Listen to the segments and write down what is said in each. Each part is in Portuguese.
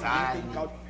pimenta e caldo.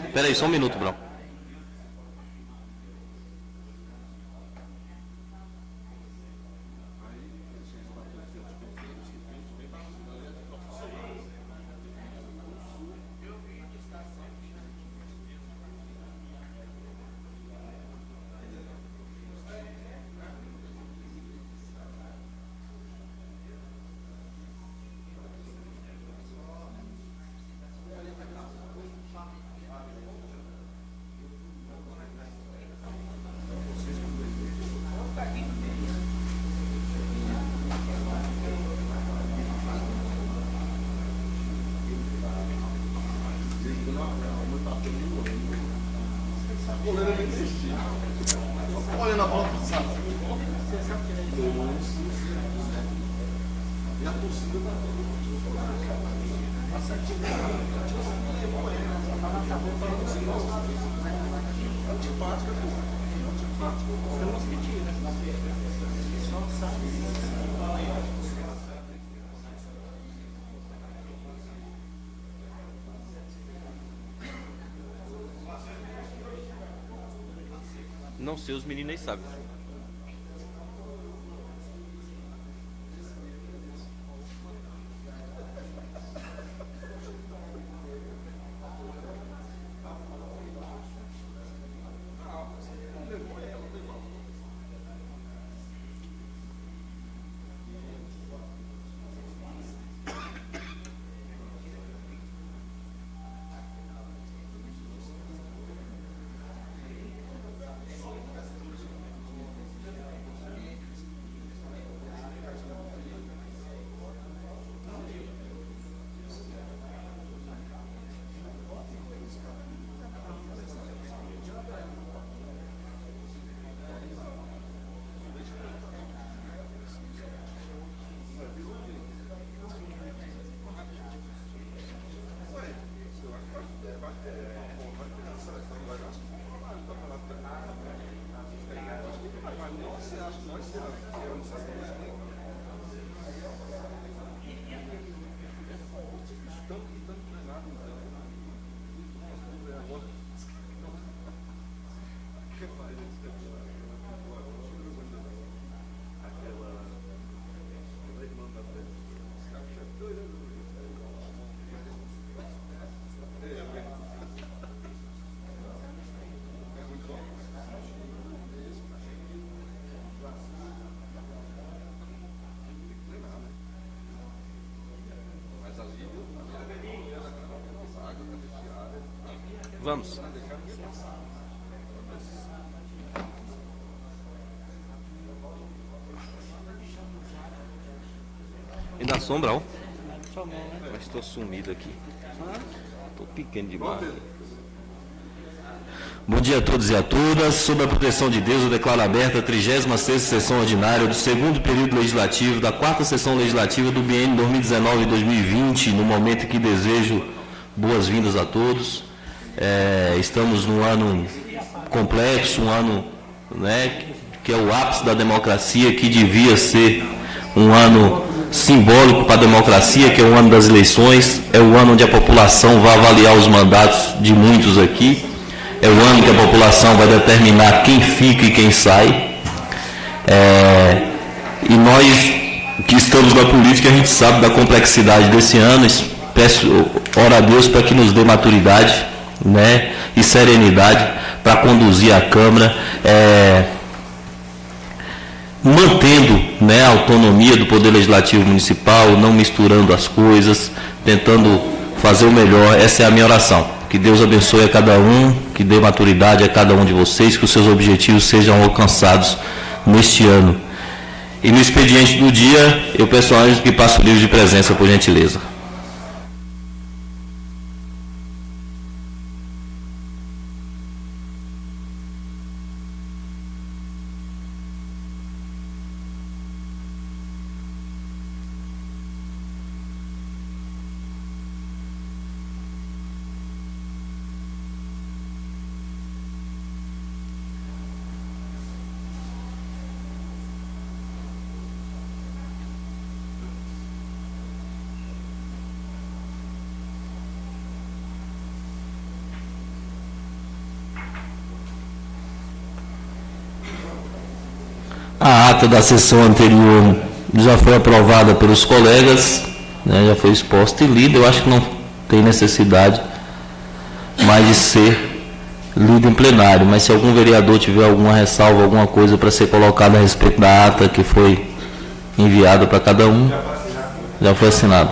Espera aí, só um minuto, Brão. Olha na bola do saco. E a torcida Não sei, os meninos nem sabem. Vamos. E na sombra, ó. Mas estou sumido aqui. Estou pequeno demais. Bom dia a todos e a todas. Sob a proteção de Deus, eu declaro aberta a 36ª sessão ordinária do segundo período legislativo da 4ª sessão legislativa do biênio 2019-2020, no momento em que desejo boas-vindas a todos. Estamos num ano complexo, um ano, né, que é o ápice da democracia, que devia ser um ano simbólico para a democracia, que é o ano das eleições, é o ano onde a população vai avaliar os mandatos de muitos aqui, é o ano que a população vai determinar quem fica e quem sai. E nós que estamos na política, a gente sabe da complexidade desse ano. Oro a Deus para que nos dê maturidade, né, e serenidade para conduzir a Câmara, mantendo, né, a autonomia do Poder Legislativo Municipal, não misturando as coisas, tentando fazer o melhor. Essa é a minha oração. Que Deus abençoe a cada um, que dê maturidade a cada um de vocês, que os seus objetivos sejam alcançados neste ano. E no expediente do dia, eu peço a Ângelo que passe o livro de presença, por gentileza. A ata da sessão anterior já foi aprovada pelos colegas, né, já foi exposta e lida. Eu acho que não tem necessidade mais de ser lido em plenário, mas se algum vereador tiver alguma ressalva, alguma coisa para ser colocada a respeito da ata que foi enviada para cada um, já foi assinado.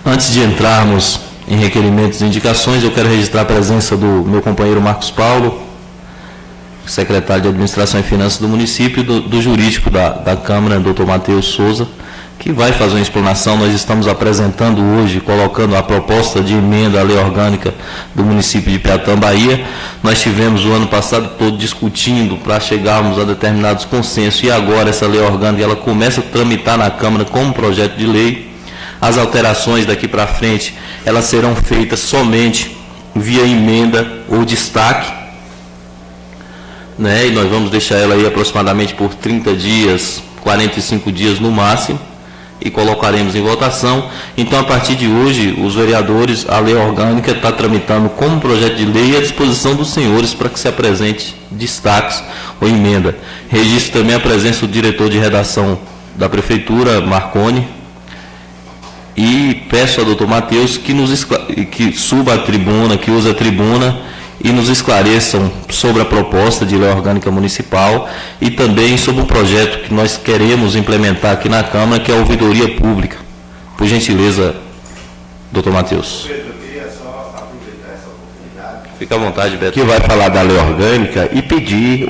Antes de entrarmos em requerimentos e indicações, eu quero registrar a presença do meu companheiro Marcos Paulo, secretário de Administração e Finanças do município, do jurídico da Câmara, doutor Matheus Souza, que vai fazer uma explanação. Nós estamos apresentando hoje, colocando a proposta de emenda à lei orgânica do município de Piatã, Bahia. Nós tivemos o ano passado todo discutindo para chegarmos a determinados consensos, e agora essa lei orgânica ela começa a tramitar na Câmara como projeto de lei. As alterações daqui para frente, elas serão feitas somente via emenda ou destaque, né? E nós vamos deixar ela aí aproximadamente por 30 dias, 45 dias no máximo, e colocaremos em votação. Então, a partir de hoje, os vereadores, a lei orgânica está tramitando como projeto de lei à disposição dos senhores para que se apresente destaques ou emenda. Registro também a presença do diretor de redação da Prefeitura, Marconi, e peço ao doutor Matheus que suba a tribuna, que use a tribuna e nos esclareçam sobre a proposta de lei orgânica municipal e também sobre o projeto que nós queremos implementar aqui na Câmara, que é a ouvidoria pública. Por gentileza, doutor Matheus. Pedro, eu queria só aproveitar essa oportunidade. Fica à vontade, Beto. Que vai falar da lei orgânica e pedir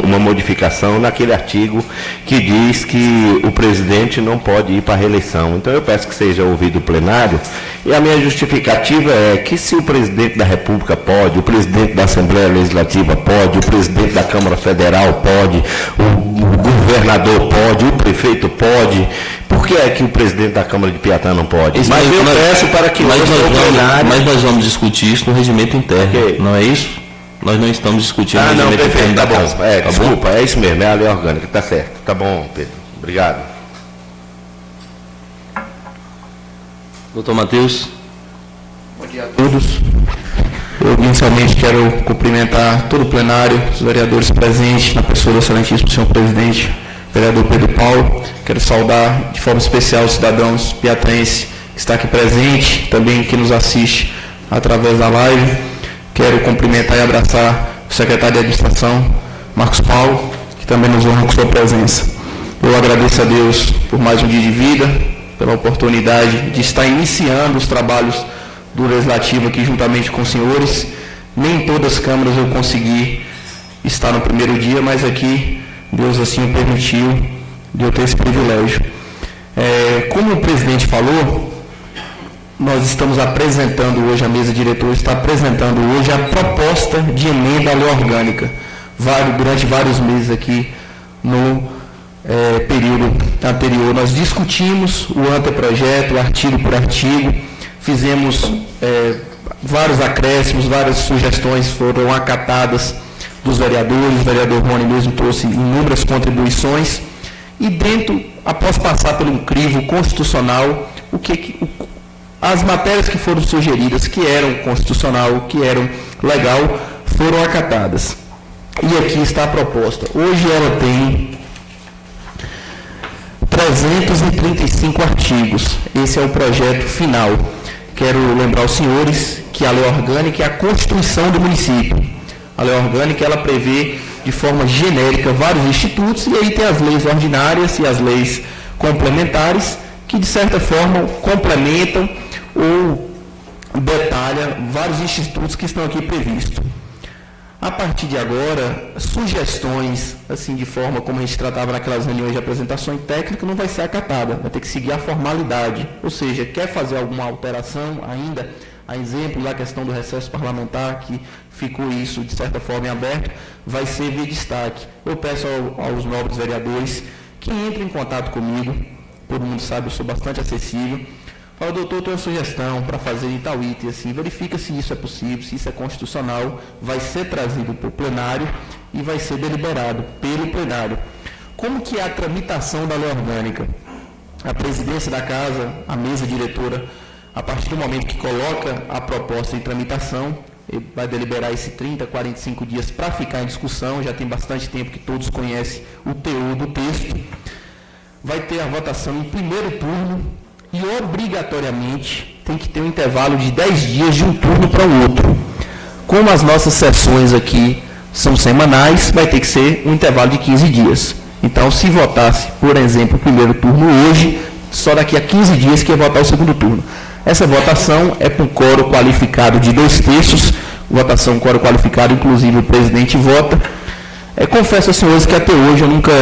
uma modificação naquele artigo que diz que o presidente não pode ir para a reeleição. Então eu peço que seja ouvido o plenário, e a minha justificativa é que se o presidente da República pode, o presidente da Assembleia Legislativa pode, o presidente da Câmara Federal pode, o governador pode, o prefeito pode, por que é que o presidente da Câmara de Piatã não pode? Mas eu peço para que mas nós vamos discutir isso no regimento interno, okay. Não é isso? Nós não estamos discutindo o regimento interno da casa. Tá desculpa, bom? É isso mesmo, é a lei orgânica, tá certo. Tá bom, Pedro. Obrigado. Doutor Matheus. Bom dia a todos. Eu inicialmente quero cumprimentar todo o plenário, os vereadores presentes, na pessoa do excelentíssimo senhor presidente, vereador Pedro Paulo. Quero saudar de forma especial os cidadãos piatenses que está aqui presente, também que nos assiste através da live. Quero cumprimentar e abraçar o secretário de Administração, Marcos Paulo, que também nos honra com sua presença. Eu agradeço a Deus por mais um dia de vida, pela oportunidade de estar iniciando os trabalhos do Legislativo aqui juntamente com os senhores. Nem em todas as câmaras eu consegui estar no primeiro dia, mas aqui Deus assim o permitiu de eu ter esse privilégio. Como o presidente falou, nós estamos apresentando hoje, a mesa diretora está apresentando hoje a proposta de emenda à lei orgânica. Durante vários meses aqui no período anterior, nós discutimos o anteprojeto, artigo por artigo, fizemos vários acréscimos, várias sugestões foram acatadas dos vereadores. O vereador Rony mesmo trouxe inúmeras contribuições, e após passar por um crivo constitucional, as matérias que foram sugeridas, que eram constitucional, que eram legal, foram acatadas. E aqui está a proposta. Hoje ela tem 335 artigos. Esse é o projeto final. Quero lembrar aos senhores que a lei orgânica é a Constituição do município. A lei orgânica, ela prevê de forma genérica vários institutos, e aí tem as leis ordinárias e as leis complementares, que de certa forma complementam ou detalham vários institutos que estão aqui previstos. A partir de agora, sugestões, assim, de forma como a gente tratava naquelas reuniões de apresentação técnica, não vai ser acatada, vai ter que seguir a formalidade. Ou seja, quer fazer alguma alteração ainda, a exemplo da questão do recesso parlamentar, que ficou isso, de certa forma, em aberto, vai ser via destaque. Eu peço aos nobres vereadores que entrem em contato comigo, todo mundo sabe, eu sou bastante acessível. Fala, doutor, tenho uma sugestão para fazer em tal item, assim, verifica se isso é possível, se isso é constitucional, vai ser trazido para o plenário e vai ser deliberado pelo plenário. Como que é a tramitação da lei orgânica? A presidência da casa, a mesa diretora, a partir do momento que coloca a proposta em tramitação, ele vai deliberar esse 30, 45 dias para ficar em discussão, já tem bastante tempo que todos conhecem o teor do texto. Vai ter a votação em primeiro turno e, obrigatoriamente, tem que ter um intervalo de 10 dias de um turno para o outro. Como as nossas sessões aqui são semanais, vai ter que ser um intervalo de 15 dias. Então, se votasse, por exemplo, o primeiro turno hoje, só daqui a 15 dias que ia votar o segundo turno. Essa votação é por quórum qualificado de 2/3, votação quórum qualificado, inclusive o presidente vota. Confesso aos senhores que até hoje eu nunca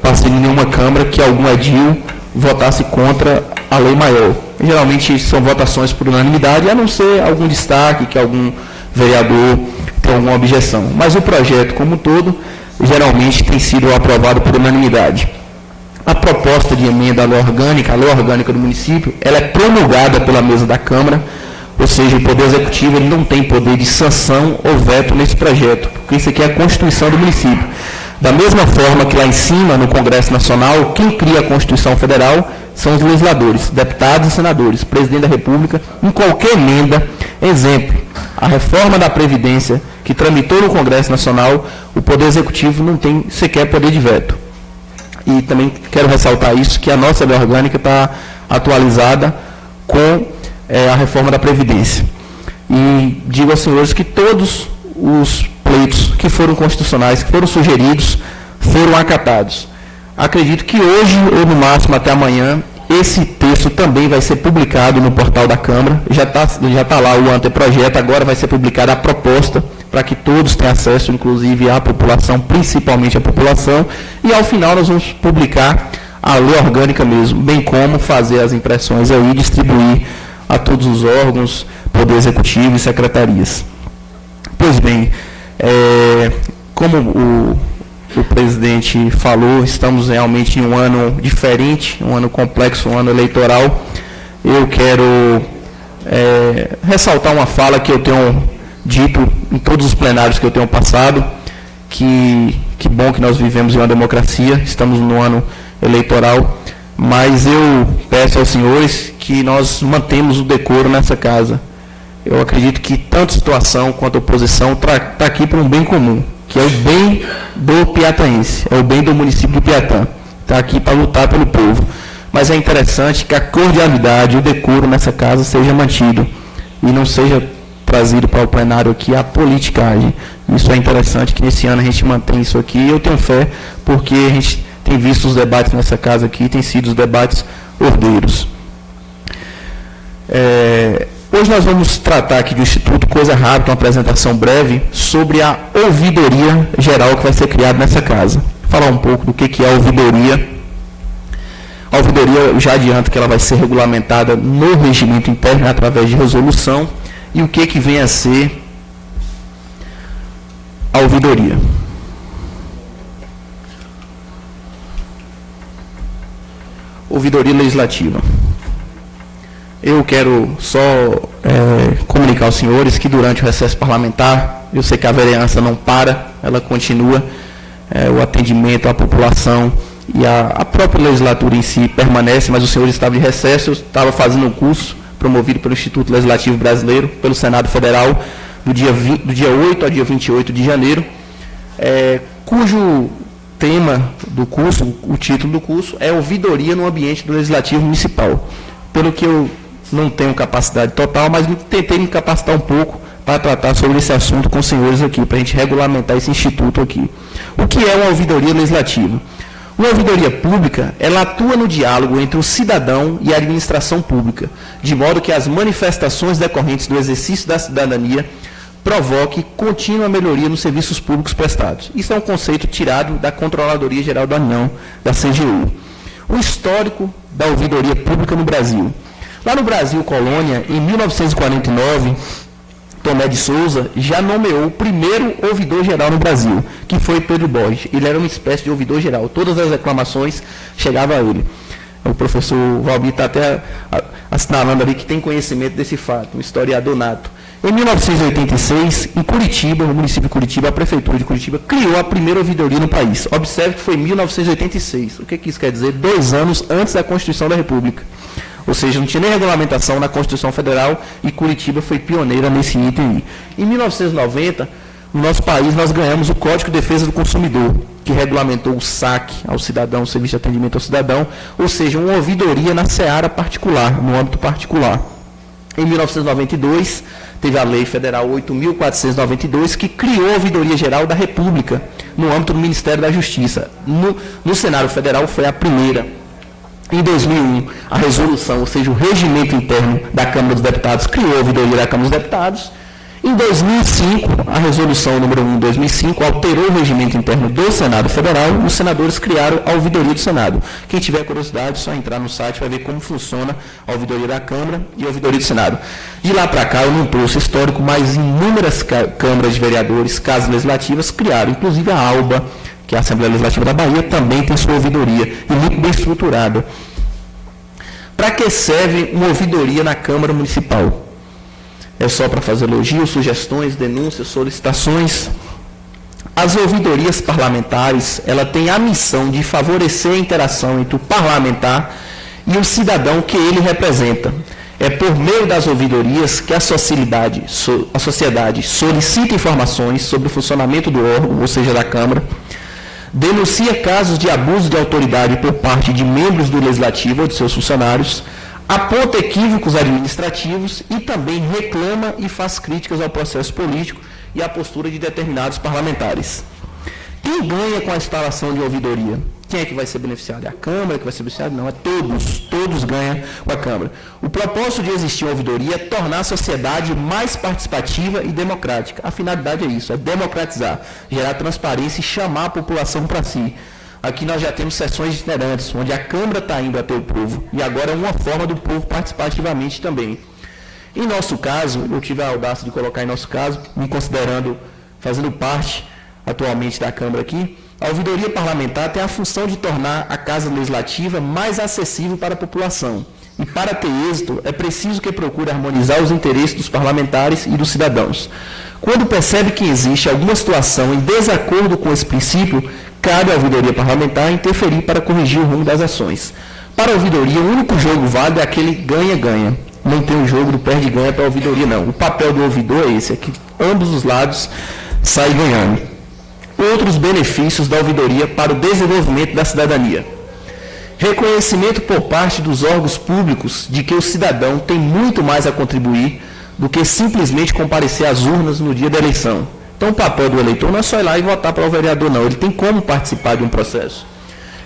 passei em nenhuma Câmara que algum edil votasse contra a lei maior. Geralmente são votações por unanimidade, a não ser algum destaque, que algum vereador tem alguma objeção. Mas o projeto como um todo, geralmente tem sido aprovado por unanimidade. A proposta de emenda à lei orgânica do município, ela é promulgada pela mesa da Câmara, ou seja, o Poder Executivo ele não tem poder de sanção ou veto nesse projeto, porque isso aqui é a Constituição do município. Da mesma forma que lá em cima, no Congresso Nacional, quem cria a Constituição Federal são os legisladores, deputados e senadores, presidente da República, em qualquer emenda. Exemplo, a reforma da Previdência, que tramitou no Congresso Nacional, o Poder Executivo não tem sequer poder de veto. E também quero ressaltar isso, que a nossa lei orgânica está atualizada com a reforma da Previdência. E digo aos senhores que todos os pleitos que foram constitucionais, que foram sugeridos, foram acatados. Acredito que hoje, ou no máximo até amanhã, esse texto também vai ser publicado no portal da Câmara. Já tá lá o anteprojeto, agora vai ser publicada a proposta, para que todos tenham acesso, inclusive a população, principalmente a população, e ao final nós vamos publicar a lei orgânica mesmo, bem como fazer as impressões aí e distribuir a todos os órgãos, Poder Executivo e secretarias. Pois bem, como o presidente falou, estamos realmente em um ano diferente, um ano complexo, um ano eleitoral. Eu quero ressaltar uma fala que eu tenho dito em todos os plenários que eu tenho passado, que bom que nós vivemos em uma democracia, estamos no ano eleitoral, mas eu peço aos senhores que nós mantemos o decoro nessa casa. Eu acredito que tanto situação quanto oposição está aqui para um bem comum, que é o bem do piataense, é o bem do município do Piatã, está aqui para lutar pelo povo. Mas é interessante que a cordialidade, o decoro nessa casa seja mantido e não seja trazido para o plenário aqui a politicagem. Isso é interessante que nesse ano a gente mantém isso aqui. Eu tenho fé, porque a gente tem visto os debates nessa casa aqui, tem sido os debates ordeiros. Hoje nós vamos tratar aqui do Instituto, coisa rápida, uma apresentação breve, sobre a ouvidoria geral que vai ser criada nessa casa. Falar um pouco do que é a ouvidoria. A ouvidoria, eu já adianto que ela vai ser regulamentada no regimento interno, através de resolução. E o que vem a ser a ouvidoria? Ouvidoria legislativa. Eu quero só comunicar aos senhores que durante o recesso parlamentar, eu sei que a vereança não para, ela continua, o atendimento à população e a própria legislatura em si permanece, mas os senhores estavam de recesso, eu estava fazendo um curso promovido pelo Instituto Legislativo Brasileiro, pelo Senado Federal, do dia 8 ao dia 28 de janeiro, cujo tema do curso, o título do curso, é Ouvidoria no Ambiente do Legislativo Municipal. Pelo que eu não tenho capacidade total, mas tentei me capacitar um pouco para tratar sobre esse assunto com os senhores aqui, para a gente regulamentar esse instituto aqui. O que é uma ouvidoria legislativa? Uma ouvidoria pública, ela atua no diálogo entre o cidadão e a administração pública, de modo que as manifestações decorrentes do exercício da cidadania provoque contínua melhoria nos serviços públicos prestados. Isso é um conceito tirado da Controladoria Geral da União, da CGU. O histórico da ouvidoria pública no Brasil. Lá no Brasil Colônia, em 1949, Tomé de Souza já nomeou o primeiro ouvidor geral no Brasil, que foi Pedro Borges. Ele era uma espécie de ouvidor geral. Todas as reclamações chegavam a ele. O professor Valmir está até assinalando ali que tem conhecimento desse fato, um historiador nato. Em 1986, em Curitiba, no município de Curitiba, a prefeitura de Curitiba criou a primeira ouvidoria no país. Observe que foi em 1986. O que isso quer dizer? 2 anos antes da Constituição da República. Ou seja, não tinha nem regulamentação na Constituição Federal e Curitiba foi pioneira nesse item. Em 1990, no nosso país, nós ganhamos o Código de Defesa do Consumidor, que regulamentou o saque ao cidadão, o serviço de atendimento ao cidadão, ou seja, uma ouvidoria na seara particular, no âmbito particular. Em 1992, teve a Lei Federal 8.492, que criou a Ouvidoria Geral da República, no âmbito do Ministério da Justiça. No cenário federal, foi a primeira. Em 2001, a resolução, ou seja, o regimento interno da Câmara dos Deputados, criou a Ouvidoria da Câmara dos Deputados. Em 2005, a resolução número 1 de 2005 alterou o regimento interno do Senado Federal e os senadores criaram a Ouvidoria do Senado. Quem tiver curiosidade, é só entrar no site, vai ver como funciona a Ouvidoria da Câmara e a Ouvidoria do Senado. De lá para cá, eu não trouxe histórico, mas inúmeras câmaras de vereadores, casas legislativas, criaram, inclusive a ALBA, que é a Assembleia Legislativa da Bahia, também tem sua ouvidoria, e muito bem estruturada. Para que serve uma ouvidoria na Câmara Municipal? É só para fazer elogios, sugestões, denúncias, solicitações. As ouvidorias parlamentares, ela tem a missão de favorecer a interação entre o parlamentar e o cidadão que ele representa. É por meio das ouvidorias que a sociedade solicita informações sobre o funcionamento do órgão, ou seja, da Câmara, denuncia casos de abuso de autoridade por parte de membros do Legislativo ou de seus funcionários, aponta equívocos administrativos e também reclama e faz críticas ao processo político e à postura de determinados parlamentares. Quem ganha com a instalação de ouvidoria? Quem é que vai ser beneficiado? É a Câmara que vai ser beneficiada? Não, é todos ganham com a Câmara. O propósito de existir uma ouvidoria é tornar a sociedade mais participativa e democrática. A finalidade é isso, é democratizar, gerar transparência e chamar a população para si. Aqui nós já temos sessões itinerantes, onde a Câmara está indo até o povo, e agora é uma forma do povo participar ativamente também. Em nosso caso, eu tive a audácia de colocar em nosso caso, me considerando, fazendo parte atualmente da Câmara aqui, a ouvidoria parlamentar tem a função de tornar a Casa Legislativa mais acessível para a população. E para ter êxito, é preciso que procure harmonizar os interesses dos parlamentares e dos cidadãos. Quando percebe que existe alguma situação em desacordo com esse princípio, cabe à ouvidoria parlamentar interferir para corrigir o rumo das ações. Para a ouvidoria, o único jogo válido é aquele ganha-ganha. Não tem um jogo do perde-ganha para a ouvidoria, não. O papel do ouvidor é esse, é que ambos os lados saem ganhando. Outros benefícios da ouvidoria para o desenvolvimento da cidadania. Reconhecimento por parte dos órgãos públicos de que o cidadão tem muito mais a contribuir do que simplesmente comparecer às urnas no dia da eleição. Então, o papel do eleitor não é só ir lá e votar para o vereador, não. Ele tem como participar de um processo.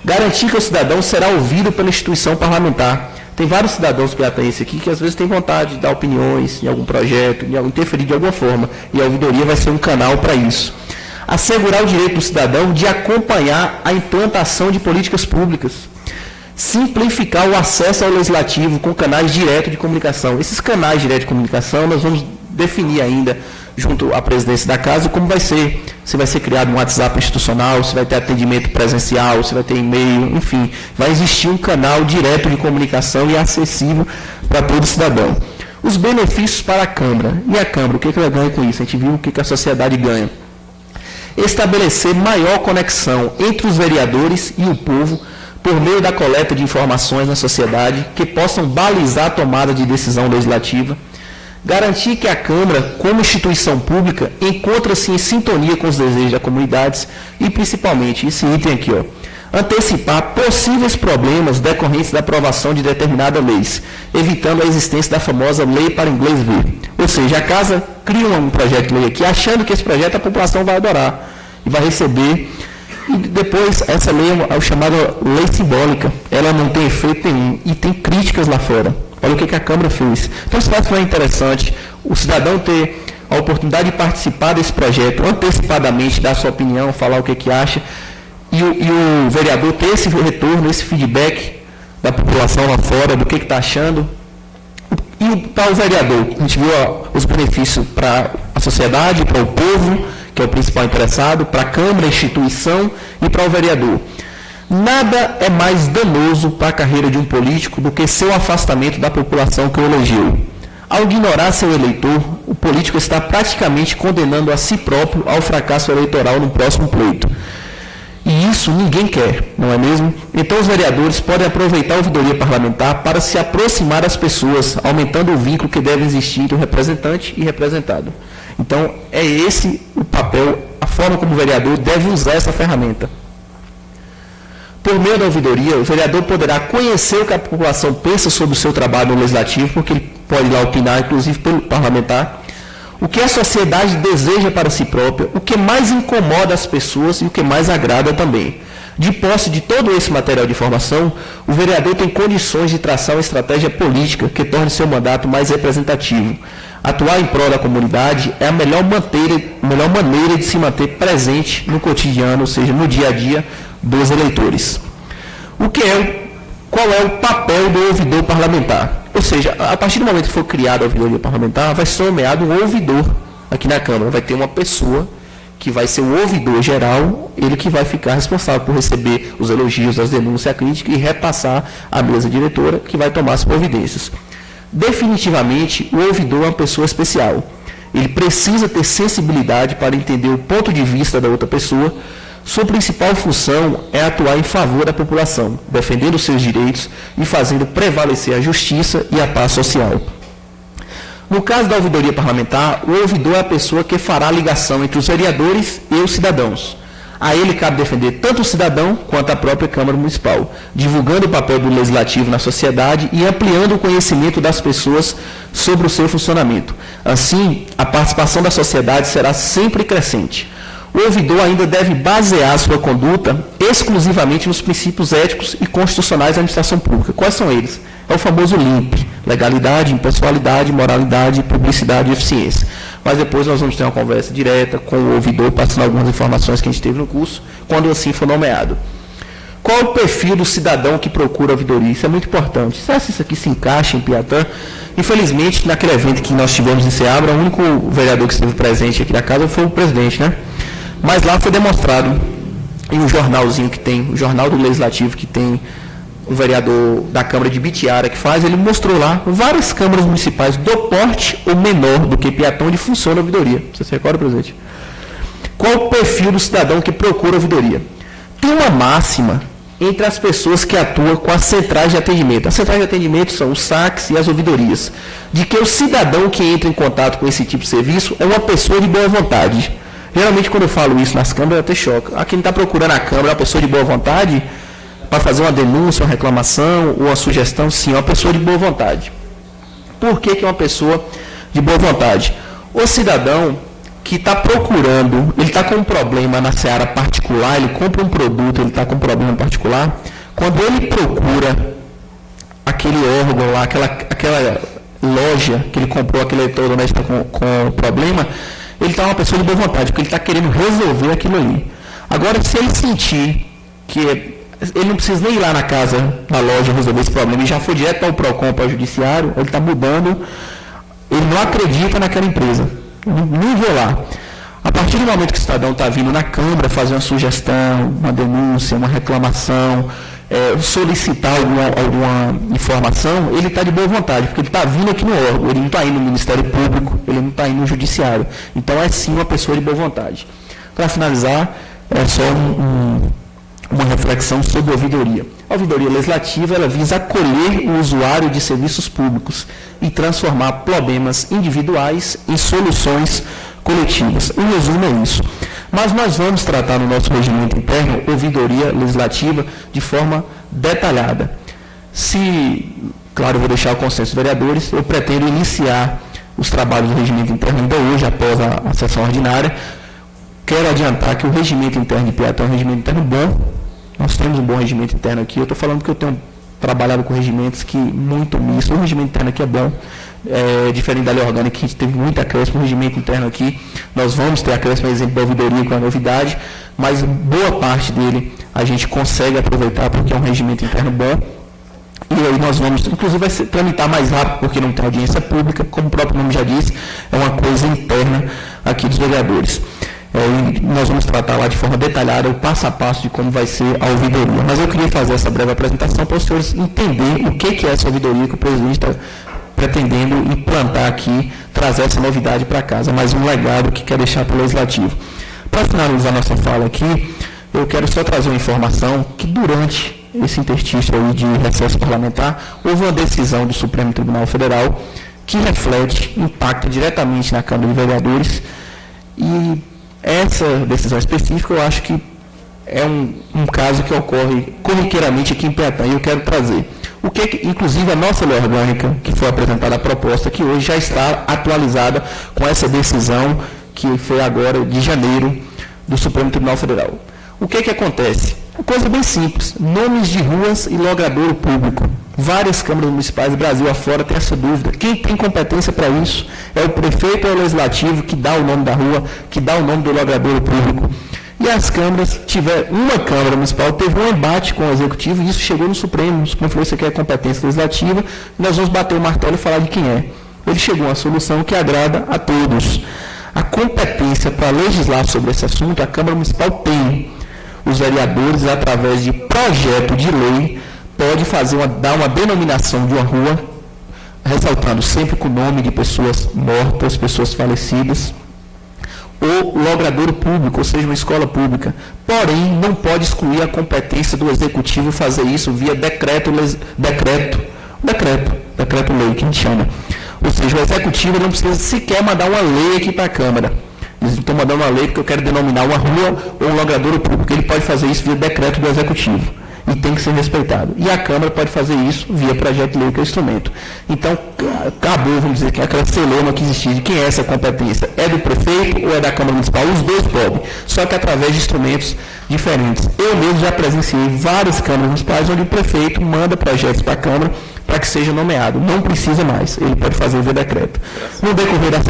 Garantir que o cidadão será ouvido pela instituição parlamentar. Tem vários cidadãos piataenses aqui que às vezes têm vontade de dar opiniões em algum projeto, interferir de alguma forma. E a ouvidoria vai ser um canal para isso. Assegurar o direito do cidadão de acompanhar a implantação de políticas públicas. Simplificar o acesso ao legislativo com canais diretos de comunicação. Esses canais diretos de comunicação nós vamos definir ainda junto à presidência da casa como vai ser. Se vai ser criado um WhatsApp institucional, se vai ter atendimento presencial, se vai ter e-mail, enfim. Vai existir um canal direto de comunicação e acessível para todo cidadão. Os benefícios para a Câmara. E a Câmara, o que ela ganha com isso? A gente viu o que a sociedade ganha. Estabelecer maior conexão entre os vereadores e o povo por meio da coleta de informações na sociedade que possam balizar a tomada de decisão legislativa, garantir que a Câmara, como instituição pública, encontra-se em sintonia com os desejos das comunidades e, principalmente, esse item aqui, antecipar possíveis problemas decorrentes da aprovação de determinadas leis, evitando a existência da famosa lei para inglês ver. Ou seja, a casa cria um projeto de lei aqui, achando que esse projeto a população vai adorar e vai receber. E depois, essa lei é a chamada lei simbólica. Ela não tem efeito nenhum e tem críticas lá fora. Olha o que a Câmara fez. Então, isso é interessante, o cidadão ter a oportunidade de participar desse projeto, antecipadamente, dar sua opinião, falar o que acha, e o vereador ter esse retorno, esse feedback da população lá fora, do que está achando. E para o vereador, a gente viu os benefícios para a sociedade, para o povo, que é o principal interessado, para a Câmara, a instituição e para o vereador. Nada é mais danoso para a carreira de um político do que seu afastamento da população que o elegeu. Ao ignorar seu eleitor, o político está praticamente condenando a si próprio ao fracasso eleitoral no próximo pleito. E Isso ninguém quer, não é mesmo? Então os vereadores podem aproveitar a ouvidoria parlamentar para se aproximar das pessoas, aumentando o vínculo que deve existir entre o representante e representado. Então é esse o papel, a forma como o vereador deve usar essa ferramenta. Por meio da ouvidoria, o vereador poderá conhecer o que a população pensa sobre o seu trabalho no legislativo, porque ele pode ir lá opinar, inclusive pelo parlamentar, o que a sociedade deseja para si própria, o que mais incomoda as pessoas e o que mais agrada também. De posse de todo esse material de informação, o vereador tem condições de traçar uma estratégia política que torne seu mandato mais representativo. Atuar em prol da comunidade é a melhor maneira de se manter presente no cotidiano, ou seja, no dia a dia dos eleitores. Qual é o papel do ouvidor parlamentar? Ou seja, a partir do momento que for criada a ouvidoria parlamentar, vai ser nomeado um ouvidor aqui na Câmara. Vai ter uma pessoa que vai ser o ouvidor geral, ele que vai ficar responsável por receber os elogios, as denúncias, a crítica e repassar à mesa diretora, que vai tomar as providências. Definitivamente, o ouvidor é uma pessoa especial. Ele precisa ter sensibilidade para entender o ponto de vista da outra pessoa. Sua principal função é atuar em favor da população, defendendo seus direitos e fazendo prevalecer a justiça e a paz social. No caso da ouvidoria parlamentar, o ouvidor é a pessoa que fará a ligação entre os vereadores e os cidadãos. A ele cabe defender tanto o cidadão quanto a própria Câmara Municipal, divulgando o papel do legislativo na sociedade e ampliando o conhecimento das pessoas sobre o seu funcionamento. Assim, a participação da sociedade será sempre crescente. O ouvidor ainda deve basear sua conduta exclusivamente nos princípios éticos e constitucionais da administração pública. Quais são eles? É o famoso LIMP, legalidade, impessoalidade, moralidade, publicidade e eficiência. Mas depois nós vamos ter uma conversa direta com o ouvidor, passando algumas informações que a gente teve no curso, quando assim for nomeado. Qual é o perfil do cidadão que procura a ouvidoria? Isso é muito importante. Será que isso aqui se encaixa em Piatã? Infelizmente, naquele evento que nós tivemos em Ceabra, o único vereador que esteve presente aqui na casa foi o presidente, né? Mas lá foi demonstrado, em um jornalzinho que tem, o Jornal do Legislativo, que tem um vereador da Câmara de Bitiara que faz, ele mostrou lá várias câmaras municipais do porte ou menor do que Piatã, onde funciona a ouvidoria. Você se recorda, presidente? Qual o perfil do cidadão que procura a ouvidoria? Tem uma máxima entre as pessoas que atuam com as centrais de atendimento. As centrais de atendimento são os saques e as ouvidorias, de que o cidadão que entra em contato com esse tipo de serviço é uma pessoa de boa vontade. Geralmente, quando eu falo isso nas câmaras, até choca. Quem está procurando a Câmara é uma pessoa de boa vontade para fazer uma denúncia, uma reclamação ou uma sugestão? Sim, é uma pessoa de boa vontade. Por que é uma pessoa de boa vontade? O cidadão que está procurando, ele está com um problema na seara particular, ele compra um produto, ele está com um problema particular, quando ele procura aquele órgão lá, aquela loja que ele comprou, aquele eletrodoméstico com problema, ele está uma pessoa de boa vontade, porque ele está querendo resolver aquilo ali. Agora, se ele sentir que ele não precisa nem ir lá na casa, na loja, resolver esse problema, ele já foi direto para o PROCON, para o judiciário, ele está mudando, ele não acredita naquela empresa. Não vou lá. A partir do momento que o cidadão está vindo na Câmara fazer uma sugestão, uma denúncia, uma reclamação, solicitar alguma informação, ele está de boa vontade, porque ele está vindo aqui no órgão, ele não está indo no Ministério Público, ele não está indo no Judiciário. Então é sim uma pessoa de boa vontade. Para finalizar, é só uma reflexão sobre a ouvidoria. A ouvidoria legislativa, ela visa acolher o usuário de serviços públicos e transformar problemas individuais em soluções coletivas. Em resumo, é isso. Mas nós vamos tratar no nosso regimento interno ouvidoria legislativa de forma detalhada. Claro, eu vou deixar o consenso dos vereadores, eu pretendo iniciar os trabalhos do regimento interno ainda hoje, após a sessão ordinária. Quero adiantar que o regimento interno de Piatã é um regimento interno bom. Nós temos um bom regimento interno aqui. Eu estou falando que eu tenho trabalhado com regimentos que muito misto. O regimento interno aqui é bom. Diferente da lei orgânica, que a gente teve muita acréscimo. O regimento interno aqui, nós vamos ter acréscimo, por exemplo, da ouvidoria, com a novidade, mas boa parte dele a gente consegue aproveitar porque é um regimento interno bom. E aí nós vamos, inclusive vai tramitar mais rápido, porque não tem audiência pública, como o próprio nome já disse, é uma coisa interna aqui dos vereadores. Nós vamos tratar lá de forma detalhada o passo a passo de como vai ser a ouvidoria. Mas eu queria fazer essa breve apresentação para os senhores entenderem o que é essa ouvidoria que o presidente está pretendendo implantar aqui, trazer essa novidade para casa, mais um legado que quer deixar para o Legislativo. Para finalizar nossa fala aqui, eu quero só trazer uma informação que durante esse interstício aí de recesso parlamentar, houve uma decisão do Supremo Tribunal Federal que reflete, impacta diretamente na Câmara de Vereadores, e essa decisão específica eu acho que é um caso que ocorre corriqueiramente aqui em Piatã, e eu quero trazer. O que, inclusive, a nossa lei orgânica, que foi apresentada a proposta, que hoje já está atualizada com essa decisão, que foi agora de janeiro, do Supremo Tribunal Federal. O que acontece? Uma coisa bem simples, nomes de ruas e logradouro público. Várias câmaras municipais do Brasil afora têm essa dúvida. Quem tem competência para isso é o prefeito ou o legislativo que dá o nome da rua, que dá o nome do logradouro público. E as câmaras, uma Câmara Municipal teve um embate com o Executivo, e isso chegou no Supremo. O Supremo falou: isso aqui é competência legislativa, nós vamos bater o martelo e falar de quem é. Ele chegou a uma solução que agrada a todos. A competência para legislar sobre esse assunto, a Câmara Municipal tem. Os vereadores, através de projeto de lei, pode dar uma denominação de uma rua, ressaltando sempre com o nome de pessoas mortas, pessoas falecidas, ou logradouro público, ou seja, uma escola pública. Porém, não pode excluir a competência do Executivo fazer isso via decreto-lei, que a gente chama. Ou seja, o Executivo não precisa sequer mandar uma lei aqui para a Câmara. Eles estão mandando uma lei porque eu quero denominar uma rua ou um logradouro público. Ele pode fazer isso via decreto do Executivo. E tem que ser respeitado. E a Câmara pode fazer isso via projeto de lei, que é o instrumento. Então, acabou, vamos dizer, que aquela celeuma que existia de quem é essa competência. É do prefeito ou é da Câmara Municipal? Os dois podem, só que através de instrumentos diferentes. Eu mesmo já presenciei várias câmaras municipais onde o prefeito manda projetos para a Câmara para que seja nomeado. Não precisa mais, ele pode fazer via decreto. No decorrer da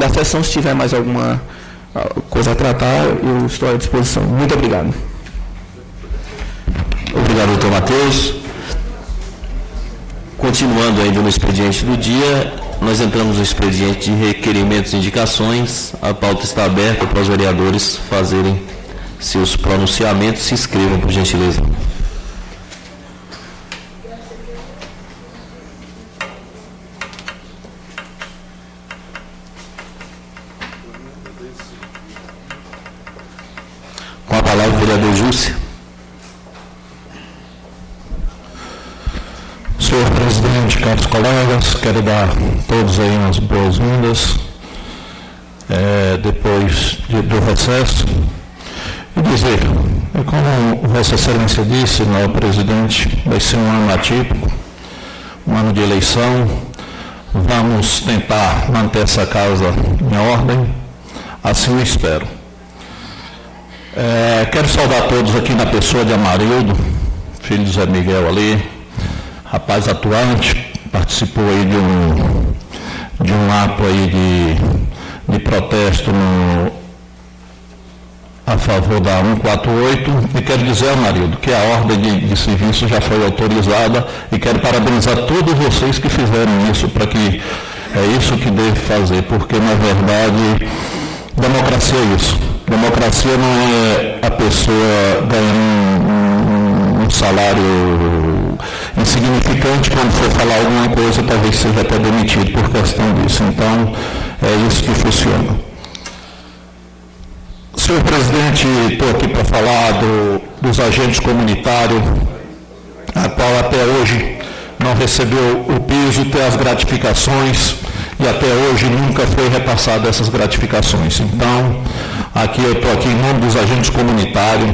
sessão, se tiver mais alguma coisa a tratar, eu estou à disposição. Muito obrigado. Obrigado, doutor Matheus. Continuando ainda no expediente do dia, nós entramos no expediente de requerimentos e indicações. A pauta está aberta para os vereadores fazerem seus pronunciamentos. Se inscrevam, por gentileza. Com a palavra o vereador Júcio. Senhor presidente, caros colegas, quero dar a todos aí umas boas-vindas depois do recesso e dizer, como Vossa Excelência disse, né, presidente, vai ser um ano atípico, um ano de eleição. Vamos tentar manter essa casa em ordem, assim eu espero. Quero saudar todos aqui na pessoa de Amarildo, filho de Zé Miguel ali, rapaz atuante, participou aí de um ato aí de protesto a favor da 148, e quero dizer, Amarildo, que a ordem de serviço já foi autorizada, e quero parabenizar todos vocês que fizeram isso, para que é isso que deve fazer, porque na verdade democracia é isso. Democracia não é a pessoa ganhando um salário insignificante, quando for falar alguma coisa, talvez seja até demitido por questão disso. Então, é isso que funciona. Senhor presidente, estou aqui para falar dos agentes comunitários, a qual até hoje não recebeu o piso, tem as gratificações, e até hoje nunca foi repassado essas gratificações. Então, aqui eu estou aqui em nome dos agentes comunitários,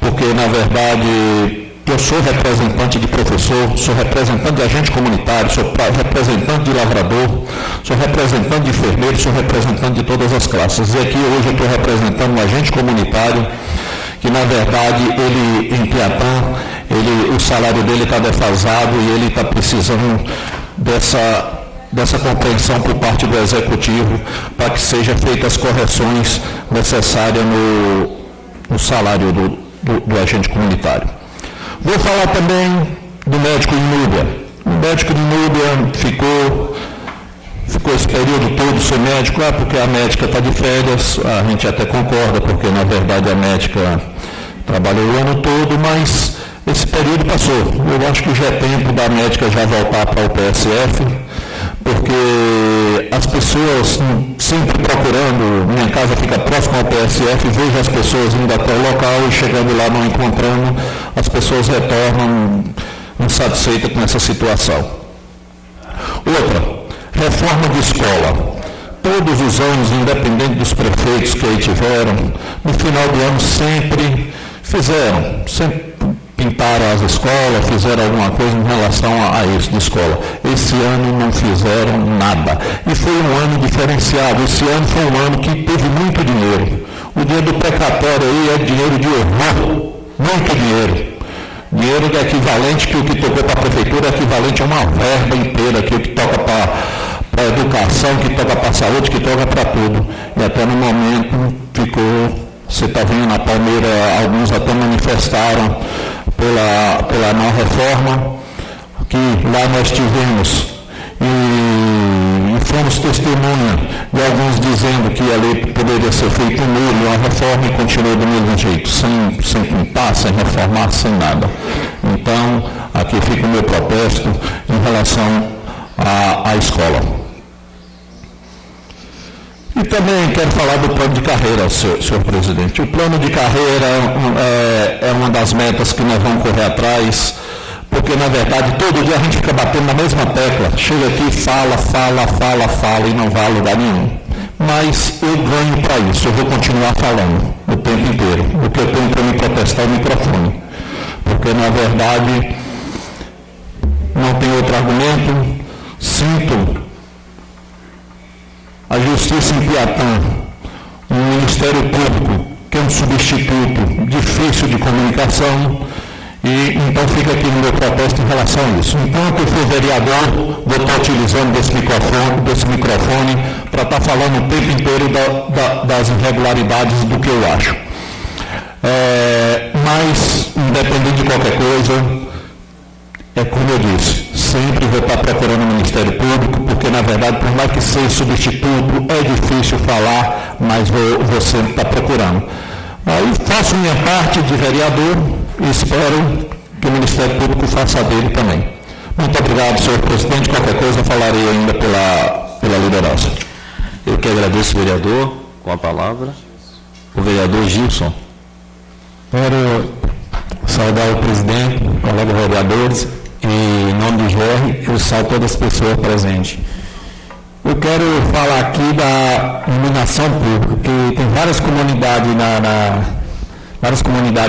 porque, na verdade, eu sou representante de professor, sou representante de agente comunitário, sou representante de lavrador, sou representante de enfermeiro, sou representante de todas as classes. E aqui hoje eu estou representando um agente comunitário que, na verdade, ele, em Piatã, o salário dele está defasado e ele está precisando dessa compreensão por parte do Executivo para que sejam feitas as correções necessárias no salário do agente comunitário. Vou falar também do médico de Núbia. O médico de Núbia ficou esse período todo sem médico, porque a médica está de férias, a gente até concorda, porque na verdade a médica trabalhou o ano todo, mas esse período passou. Eu acho que já é tempo da médica já voltar para o PSF, porque as pessoas sempre procurando, minha casa fica próxima ao PSF, vejo as pessoas indo até o local e chegando lá não encontrando, as pessoas retornam insatisfeitas com essa situação. Outra, reforma de escola. Todos os anos, independente dos prefeitos que aí tiveram, no final do ano sempre pintaram as escolas, fizeram alguma coisa em relação a isso de escola. Esse ano não fizeram nada. E foi um ano diferenciado. Esse ano foi um ano que teve muito dinheiro. O dinheiro do precatório aí é dinheiro de horror. Muito dinheiro. Dinheiro que é equivalente, que o que tocou para a prefeitura é equivalente a uma verba inteira, que o que toca para a educação, que toca para a saúde, que toca para tudo. E até no momento ficou, você está vendo na Palmeira, alguns até manifestaram pela não reforma, que lá nós tivemos e fomos testemunha de alguns dizendo que ali poderia ser feito uma reforma e continuou do mesmo jeito, sem pintar, sem reformar, sem nada. Então, aqui fica o meu protesto em relação à escola. E também quero falar do plano de carreira, senhor presidente. O plano de carreira é uma das metas que nós vamos correr atrás, porque, na verdade, todo dia a gente fica batendo na mesma tecla. Chega aqui, fala e não vai a lugar nenhum. Mas eu ganho para isso, eu vou continuar falando o tempo inteiro. O que eu tenho para me protestar é o microfone. Porque, na verdade, não tem outro argumento. Sinto a Justiça em Piatã, um Ministério Público, que é um substituto difícil de comunicação, e então fica aqui no meu protesto em relação a isso. Enquanto eu for vereador, vou estar utilizando desse microfone para estar falando o tempo inteiro das irregularidades do que eu acho. Mas, independente de qualquer coisa, é como eu disse, sempre vou estar procurando o Ministério Público, porque, na verdade, por mais que seja substituto, é difícil falar, mas vou sempre estar procurando. Aí faço minha parte de vereador e espero que o Ministério Público faça a dele também. Muito obrigado, senhor presidente. Qualquer coisa eu falarei ainda pela liderança. Eu que agradeço, vereador. Com a palavra, o vereador Gilson. Quero saudar o presidente, colegas vereadores, e em nome do GR, eu salvo todas as pessoas presentes. Eu quero falar aqui da iluminação pública, que tem várias comunidades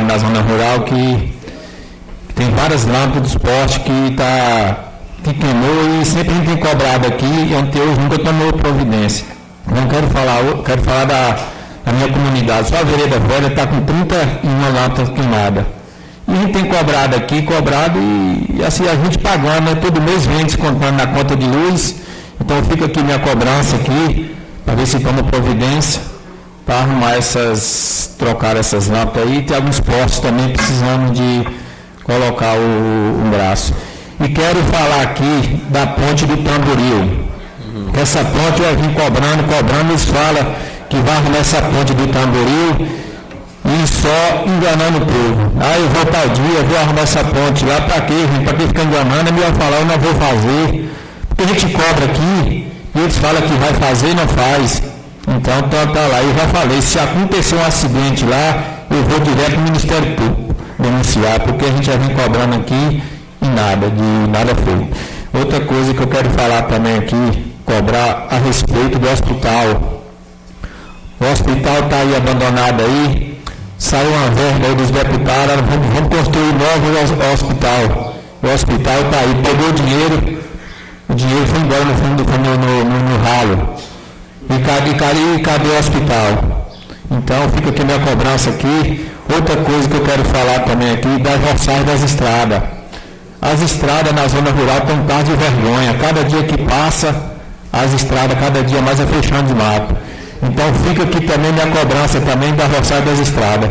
na zona rural que tem várias lâmpadas de poste que queimou e sempre a gente tem cobrado aqui e até hoje nunca tomou providência. Então quero falar da minha comunidade. Só a Vereda Velha está com 31 lâmpadas queimadas. E a gente tem cobrado e assim a gente pagando, né? Todo mês vem descontando na conta de luz. Então fica aqui minha cobrança aqui, para ver se toma providência, para arrumar trocar essas lâmpadas aí. Tem alguns postos também precisando de colocar o braço. E quero falar aqui da ponte do Tamboril. Essa ponte eu vim cobrando, eles falam que vai arrumar essa ponte do Tamboril e só enganando o povo. Eu vou tal dia, vou arrumar essa ponte lá, para quê, gente? Para quem fica enganando, é melhor falar, eu não vou fazer. Porque a gente cobra aqui e eles falam que vai fazer e não faz. Então tá lá, eu já falei, se acontecer um acidente lá, eu vou direto no Ministério Público denunciar, porque a gente já vem cobrando aqui e nada foi. Outra coisa que eu quero falar também aqui, cobrar a respeito do hospital. O hospital está aí abandonado aí, saiu uma verba aí dos deputados, vamos construir novo hospital. O hospital está aí, pegou o dinheiro foi embora no ralo. E cadê o hospital? Então fica aqui minha cobrança aqui. Outra coisa que eu quero falar também aqui, das roçadas das estradas. As estradas na zona rural estão quase de vergonha. Cada dia que passa, as estradas cada dia mais é fechando de mato. Então fica aqui também minha cobrança também da roçada das estradas.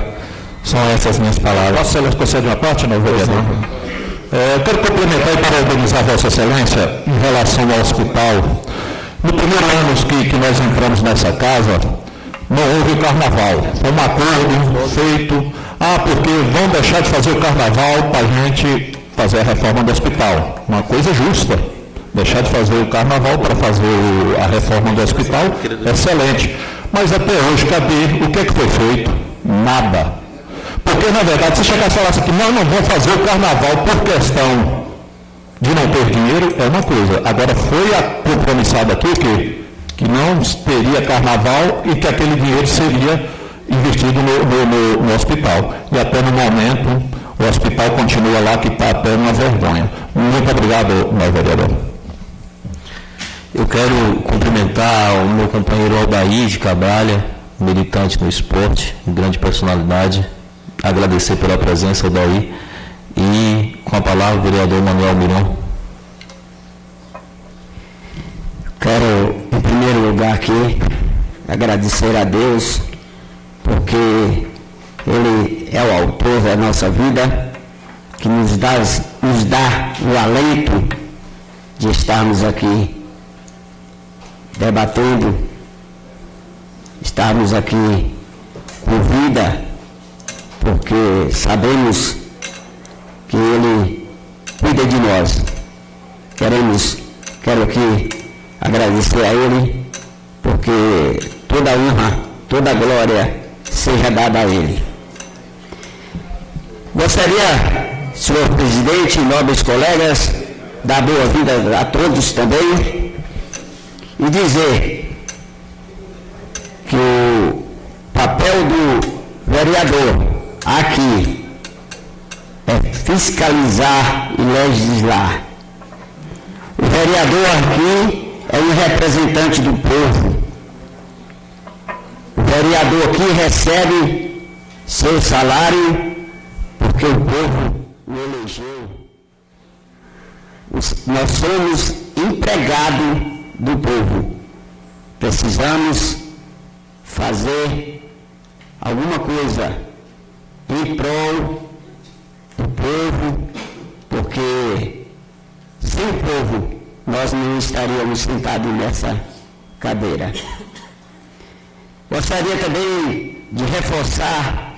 São essas minhas palavras. Posso conceder uma parte, não, vereador? Quero complementar e parabenizar a Vossa Excelência em relação ao hospital. No primeiro ano que nós entramos nessa casa, não houve o carnaval. Foi um acordo feito, porque vão deixar de fazer o carnaval para a gente fazer a reforma do hospital. Uma coisa justa. deixar de fazer o carnaval para fazer a reforma do hospital, excelente. Mas até hoje, cadê? O que é que foi feito? Nada. Porque, na verdade, se chegar e falar assim, que nós não vamos fazer o carnaval por questão de não ter dinheiro, é uma coisa. Agora, foi compromissado aqui o quê? Que não teria carnaval e que aquele dinheiro seria investido no hospital. E até no momento, o hospital continua lá, que está até uma vergonha. Muito obrigado, meu vereador. Eu quero cumprimentar o meu companheiro Aldair de Cabralha, militante no esporte, grande personalidade. Agradecer pela presença, Aldair. E com a palavra o vereador Manuel Mirão. Quero, em primeiro lugar aqui, agradecer a Deus, porque Ele é o autor da nossa vida, que nos dá o alento de estarmos aqui debatendo, estarmos aqui com vida, porque sabemos que Ele cuida de nós. Quero aqui agradecer a Ele, porque toda honra, toda glória seja dada a Ele. Gostaria, senhor presidente e nobres colegas, dar boa-vinda a todos também e dizer que o papel do vereador aqui é fiscalizar e legislar. O vereador aqui é um representante do povo. O vereador aqui recebe seu salário porque o povo o elegeu. Nós somos empregados do povo. Precisamos fazer alguma coisa em prol do povo, porque sem o povo nós não estaríamos sentados nessa cadeira. Gostaria também de reforçar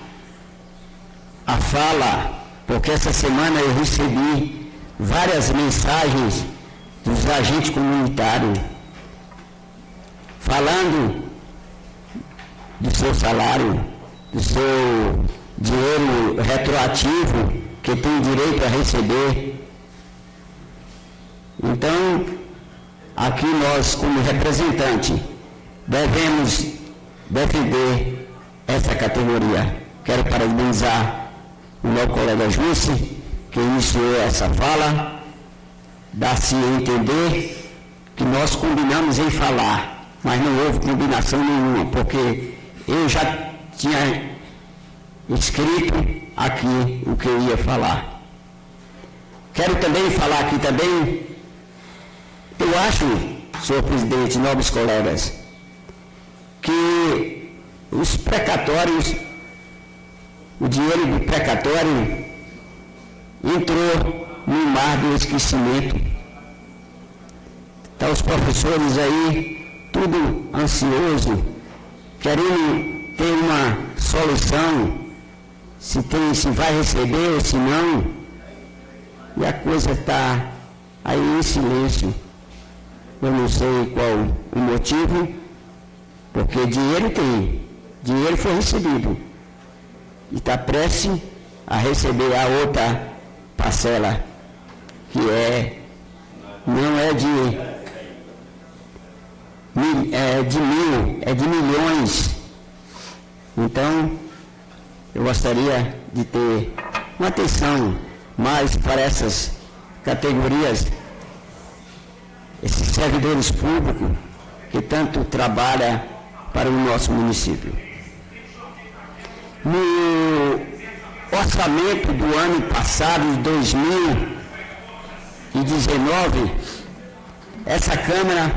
a fala, porque essa semana eu recebi várias mensagens dos agentes comunitários falando do seu salário, do seu dinheiro retroativo que tem direito a receber. Então, aqui nós, como representante, devemos defender essa categoria. Quero parabenizar o meu colega Jussi, que iniciou essa fala, dá-se a entender que nós combinamos em falar, mas não houve combinação nenhuma, porque eu já tinha escrito aqui o que eu ia falar. Quero também falar aqui também, eu acho, senhor presidente, nobres colegas, que os precatórios, o dinheiro do precatório entrou no mar do esquecimento. Tá os professores aí, tudo ansioso, querendo ter uma solução, se vai receber ou se não, e a coisa está aí em silêncio. Eu não sei qual o motivo, porque dinheiro tem, dinheiro foi recebido, e está prestes a receber a outra parcela, que não é de milhões. Então, eu gostaria de ter uma atenção mais para essas categorias, esses servidores públicos que tanto trabalham para o nosso município. No orçamento do ano passado, de 2019, essa Câmara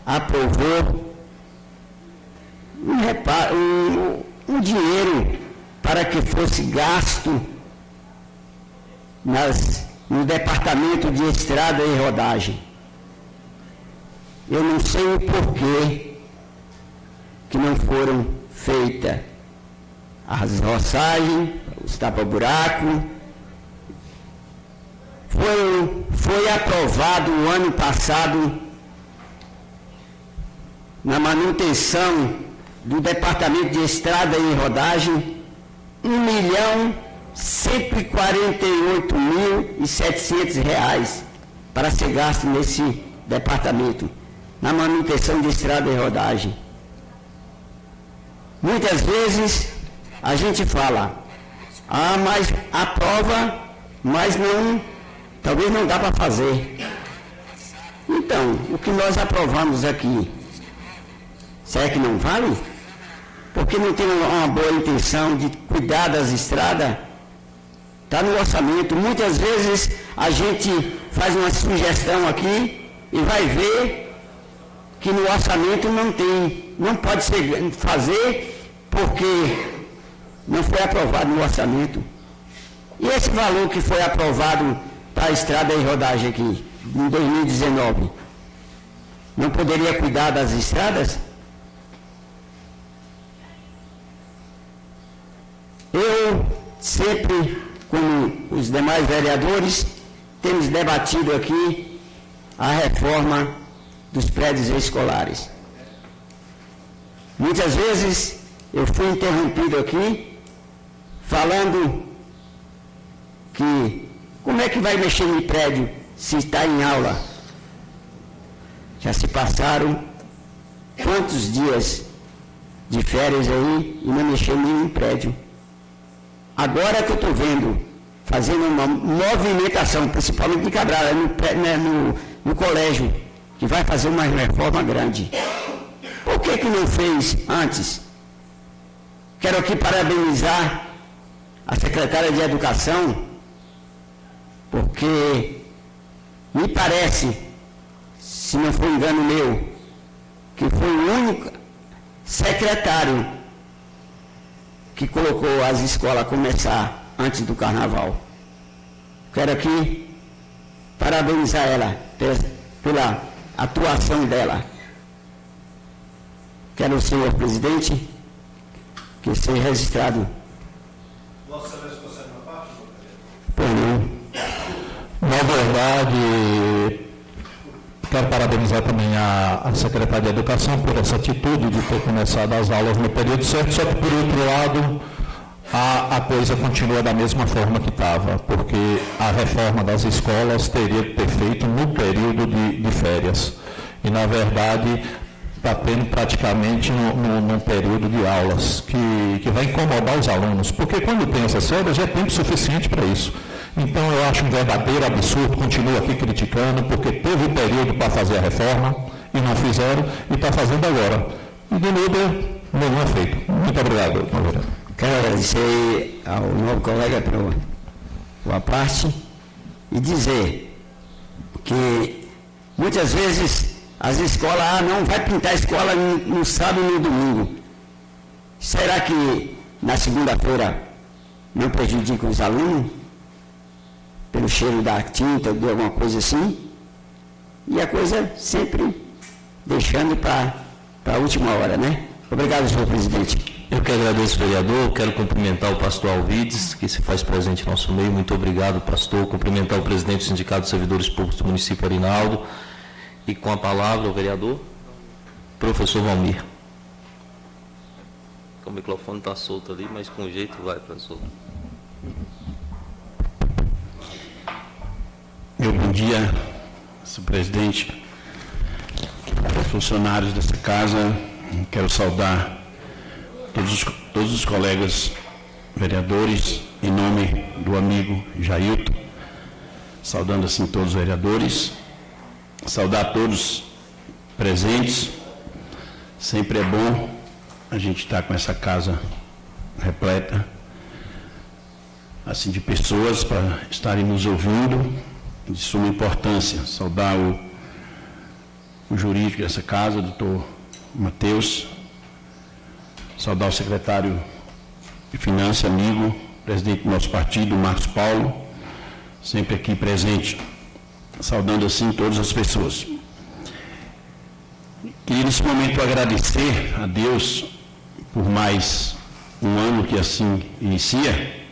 aprovou um dinheiro para que fosse gasto no departamento de estrada e rodagem. Eu não sei o porquê que não foram feitas as roçagens, os tapa-buraco, foi aprovado o ano passado na manutenção do Departamento de Estrada e Rodagem, R$1.148.700 para ser gasto nesse departamento, na manutenção de estrada e rodagem. Muitas vezes a gente fala, mas aprova, mas não, talvez não dá para fazer. Então, o que nós aprovamos aqui, será que não vale? Porque não tem uma boa intenção de cuidar das estradas? Está no orçamento. Muitas vezes a gente faz uma sugestão aqui e vai ver que no orçamento não tem, não pode fazer porque não foi aprovado no orçamento. E esse valor que foi aprovado para a estrada e rodagem aqui, em 2019, não poderia cuidar das estradas? Eu sempre, como os demais vereadores, temos debatido aqui a reforma dos prédios escolares. Muitas vezes eu fui interrompido aqui, falando que como é que vai mexer em prédio se está em aula? Já se passaram quantos dias de férias aí e não mexeu em nenhum prédio. Agora que eu estou vendo, fazendo uma movimentação, principalmente de Cabral, no colégio, que vai fazer uma reforma grande. Por que não fez antes? Quero aqui parabenizar a secretária de Educação, porque me parece, se não for engano meu, que foi o único secretário que colocou as escolas a começar antes do carnaval. Quero aqui parabenizar ela pela atuação dela. Quero, senhor presidente, que seja registrado. Vossa Excelência consegue uma parte? Por não. Na verdade, quero parabenizar também a Secretaria de Educação por essa atitude de ter começado as aulas no período certo, só que, por outro lado, a coisa continua da mesma forma que estava, porque a reforma das escolas teria que ter feito no período de férias. E, na verdade, está tendo praticamente num período de aulas, que vai incomodar os alunos, porque quando tem essas férias, já é tempo suficiente para isso. Então, eu acho um verdadeiro absurdo, continuo aqui criticando, porque teve um período para fazer a reforma, e não fizeram, e está fazendo agora. E de líder, não é feito. Muito obrigado, vereador. Quero agradecer ao novo colega pela parte e dizer que muitas vezes as escolas, não vai pintar a escola no sábado e no domingo. Será que na segunda-feira não prejudica os alunos? Pelo cheiro da tinta, de alguma coisa assim? E a coisa sempre deixando para a última hora, né? Obrigado, senhor presidente. Eu que agradeço, vereador. Quero cumprimentar o pastor Alvides, que se faz presente em nosso meio. Muito obrigado, pastor. Cumprimentar o presidente do Sindicato dos Servidores Públicos do município, Arinaldo. E com a palavra, o vereador, professor Valmir. O microfone está solto ali, mas com jeito vai, professor. Meu bom dia, senhor presidente, funcionários dessa casa. Quero saudar todos os colegas vereadores, em nome do amigo Jailton, saudando assim todos os vereadores, saudar todos presentes. Sempre é bom a gente estar com essa casa repleta, assim, de pessoas para estarem nos ouvindo, de suma importância. Saudar o jurídico dessa casa, doutor Matheus, saudar o secretário de Finanças, amigo, presidente do nosso partido, Marcos Paulo, sempre aqui presente, saudando assim todas as pessoas. Queria nesse momento agradecer a Deus por mais um ano que assim inicia,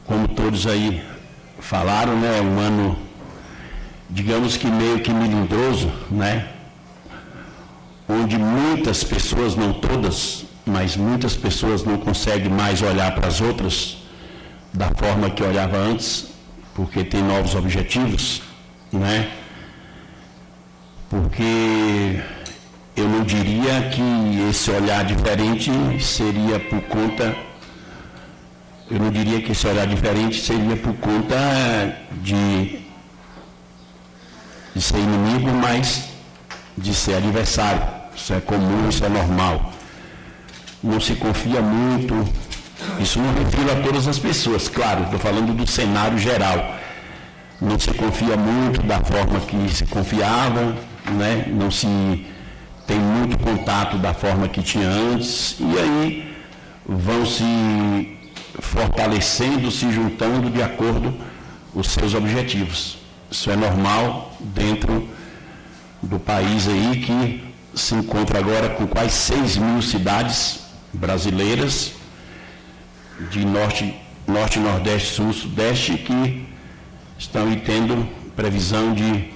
como todos aí falaram, né, um ano, digamos que meio que melindroso, né, onde muitas pessoas, não todas, mas muitas pessoas não conseguem mais olhar para as outras da forma que olhava antes, porque tem novos objetivos, né? Porque eu não diria que esse olhar diferente seria por conta, de ser inimigo, mas de ser adversário. Isso é comum, isso é normal. Não se confia muito. Isso não refiro a todas as pessoas, claro, estou falando do cenário geral. Não se confia muito da forma que se confiava, né? Não se tem muito contato da forma que tinha antes, e aí vão se fortalecendo, se juntando de acordo com os seus objetivos. Isso é normal dentro do país aí que se encontra agora com quase 6 mil cidades brasileiras, de norte, nordeste, sul, sudeste, que estão aí tendo previsão de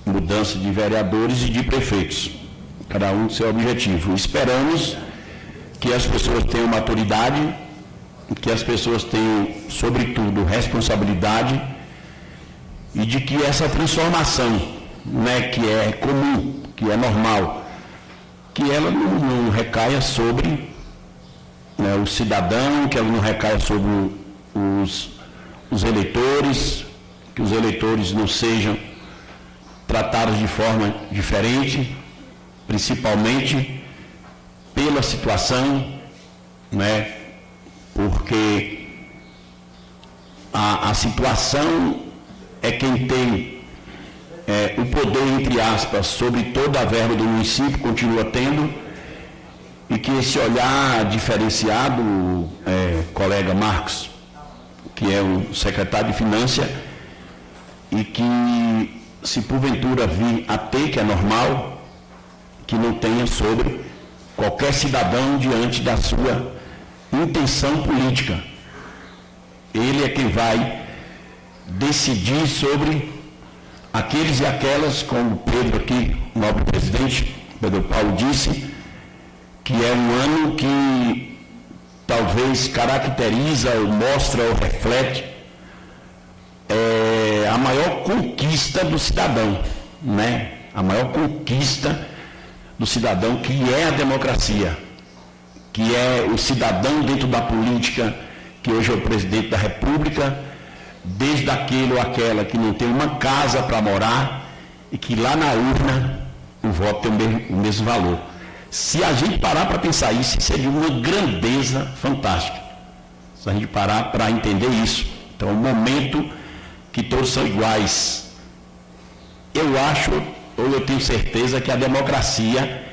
mudança de vereadores e de prefeitos, cada um com seu objetivo. Esperamos que as pessoas tenham maturidade, que as pessoas tenham, sobretudo, responsabilidade, e de que essa transformação, né, que é comum, que é normal, que ela não recaia sobre, né, o cidadão, que ela não recaia sobre os eleitores, que os eleitores não sejam tratados de forma diferente, principalmente pela situação, né, porque a situação é quem tem o poder, entre aspas, sobre toda a verba do município, continua tendo, e que esse olhar diferenciado, colega Marcos, que é o secretário de Finanças, e que, se porventura vir a ter, que é normal, que não tenha sobre qualquer cidadão diante da sua intenção política. Ele é quem vai decidir sobre aqueles e aquelas, como o Pedro aqui, o nobre presidente, Pedro Paulo, disse, que é um ano que talvez caracteriza, ou mostra, ou reflete a maior conquista do cidadão, né? A maior conquista do cidadão, que é a democracia, que é o cidadão dentro da política, que hoje é o presidente da República, desde aquele ou aquela que não tem uma casa para morar, e que lá na urna o voto tem o mesmo valor. Se a gente parar para pensar isso, seria uma grandeza fantástica. Se a gente parar para entender isso. Então, o momento que todos são iguais. Eu acho, ou eu tenho certeza, que a democracia,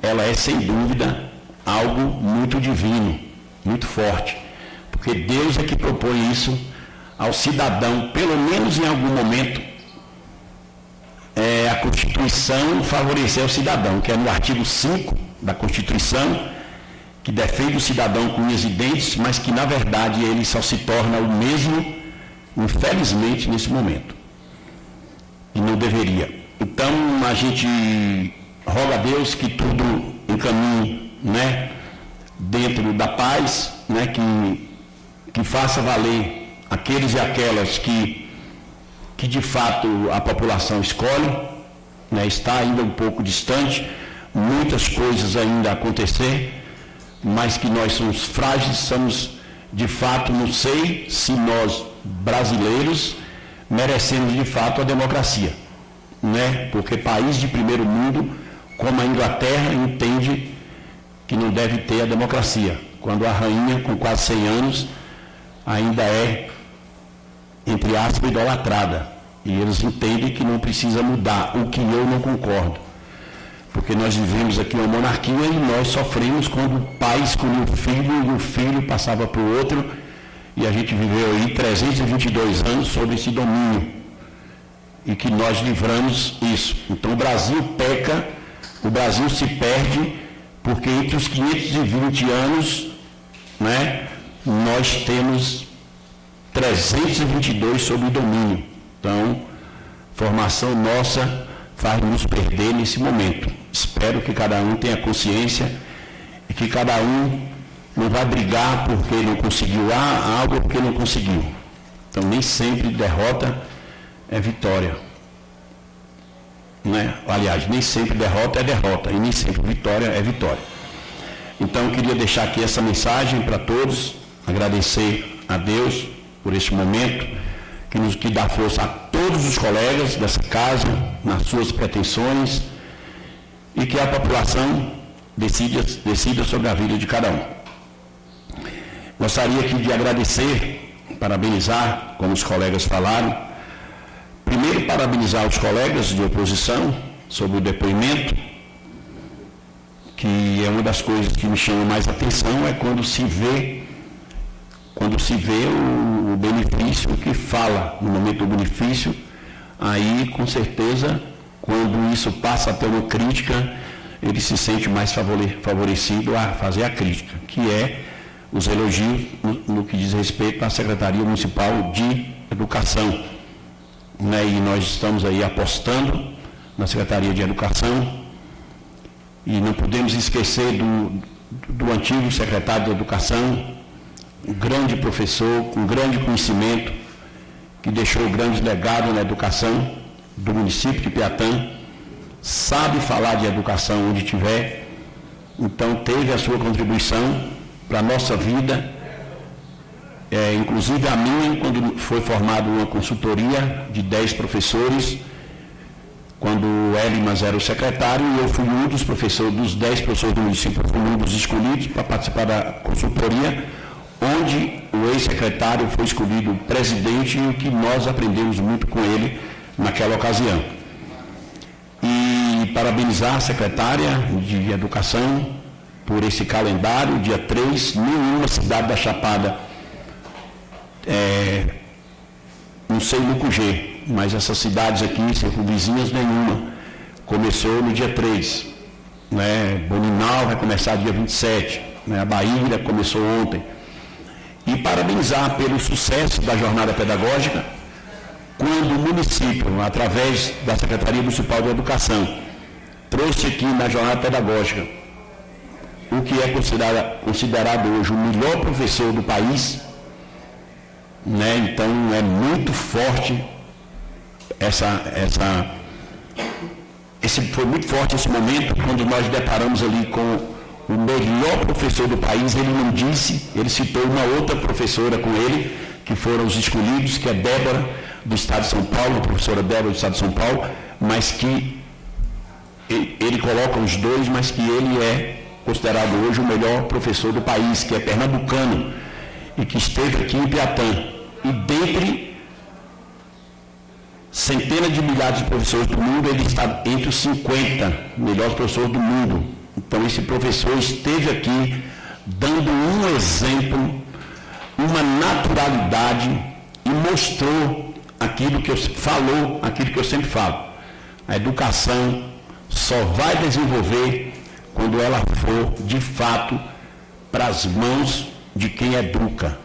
ela é, sem dúvida, algo muito divino, muito forte. Porque Deus é que propõe isso ao cidadão, pelo menos em algum momento, a Constituição favorecer o cidadão, que é no artigo 5 da Constituição, que defende o cidadão com unhas e dentes, mas que, na verdade, ele só se torna o mesmo, infelizmente, nesse momento. E não deveria. Então, a gente roga a Deus que tudo encaminhe, né, dentro da paz, né, que faça valer aqueles e aquelas que de fato a população escolhe, né, está ainda um pouco distante, muitas coisas ainda a acontecer, mas que nós somos frágeis, somos de fato, não sei se nós brasileiros merecemos de fato a democracia, né? Porque país de primeiro mundo, como a Inglaterra, entende que não deve ter a democracia, quando a rainha, com quase 100 anos, ainda é, entre aspas, idolatrada. E eles entendem que não precisa mudar, o que eu não concordo. Porque nós vivemos aqui uma monarquia e nós sofremos quando o pai escolheu o filho e o filho passava para o outro, e a gente viveu aí 322 anos sobre esse domínio, e que nós livramos isso. Então o Brasil peca, o Brasil se perde, porque entre os 520 anos, né, nós temos 322 sobre o domínio. Então, formação nossa faz nos perder nesse momento. Espero que cada um tenha consciência e que cada um não vai brigar porque não conseguiu algo porque não conseguiu. Então, nem sempre derrota é vitória. Né? Aliás, nem sempre derrota é derrota e nem sempre vitória é vitória. Então, eu queria deixar aqui essa mensagem para todos, agradecer a Deus por este momento, que dá força a todos os colegas dessa casa, nas suas pretensões, e que a população decida sobre a vida de cada um. Gostaria aqui de agradecer, parabenizar, como os colegas falaram, primeiro parabenizar os colegas de oposição sobre o depoimento, que é uma das coisas que me chama mais atenção, é quando se vê o benefício que fala no momento do benefício, aí com certeza, quando isso passa a ter uma crítica, ele se sente mais favorecido a fazer a crítica, que é os elogios no que diz respeito à Secretaria Municipal de Educação. Né? E nós estamos aí apostando na Secretaria de Educação e não podemos esquecer do antigo secretário de Educação, um grande professor, com grande conhecimento, que deixou grande legado na educação do município de Piatã, sabe falar de educação onde tiver, então teve a sua contribuição para a nossa vida, inclusive a minha, quando foi formada uma consultoria de 10 professores, quando o Elimas era o secretário, e eu fui um dos professores, dos 10 professores do município, fui um dos escolhidos para participar da consultoria, onde o ex-secretário foi escolhido presidente e que nós aprendemos muito com ele naquela ocasião. E parabenizar a secretária de Educação por esse calendário, dia 3, nenhuma cidade da Chapada, não sei no QG, mas essas cidades aqui, circunvizinhas nenhuma, começou no dia 3. Né? Boninal vai começar dia 27, né? A Bahia começou ontem. E parabenizar pelo sucesso da jornada pedagógica, quando o município, através da Secretaria Municipal de Educação, trouxe aqui na jornada pedagógica o que é considerado hoje o melhor professor do país, né? Então é muito forte foi muito forte esse momento, quando nós deparamos ali com o melhor professor do país. Ele não disse, ele citou uma outra professora com ele, que foram os escolhidos, que é Débora, do Estado de São Paulo, a professora Débora do Estado de São Paulo, mas que ele coloca os dois, mas que ele é considerado hoje o melhor professor do país, que é pernambucano, e que esteve aqui em Piatã. E dentre centenas de milhares de professores do mundo, ele está entre os 50 melhores professores do mundo. Então, esse professor esteve aqui dando um exemplo, uma naturalidade, e mostrou aquilo que eu sempre falo. A educação só vai desenvolver quando ela for, de fato, para as mãos de quem educa,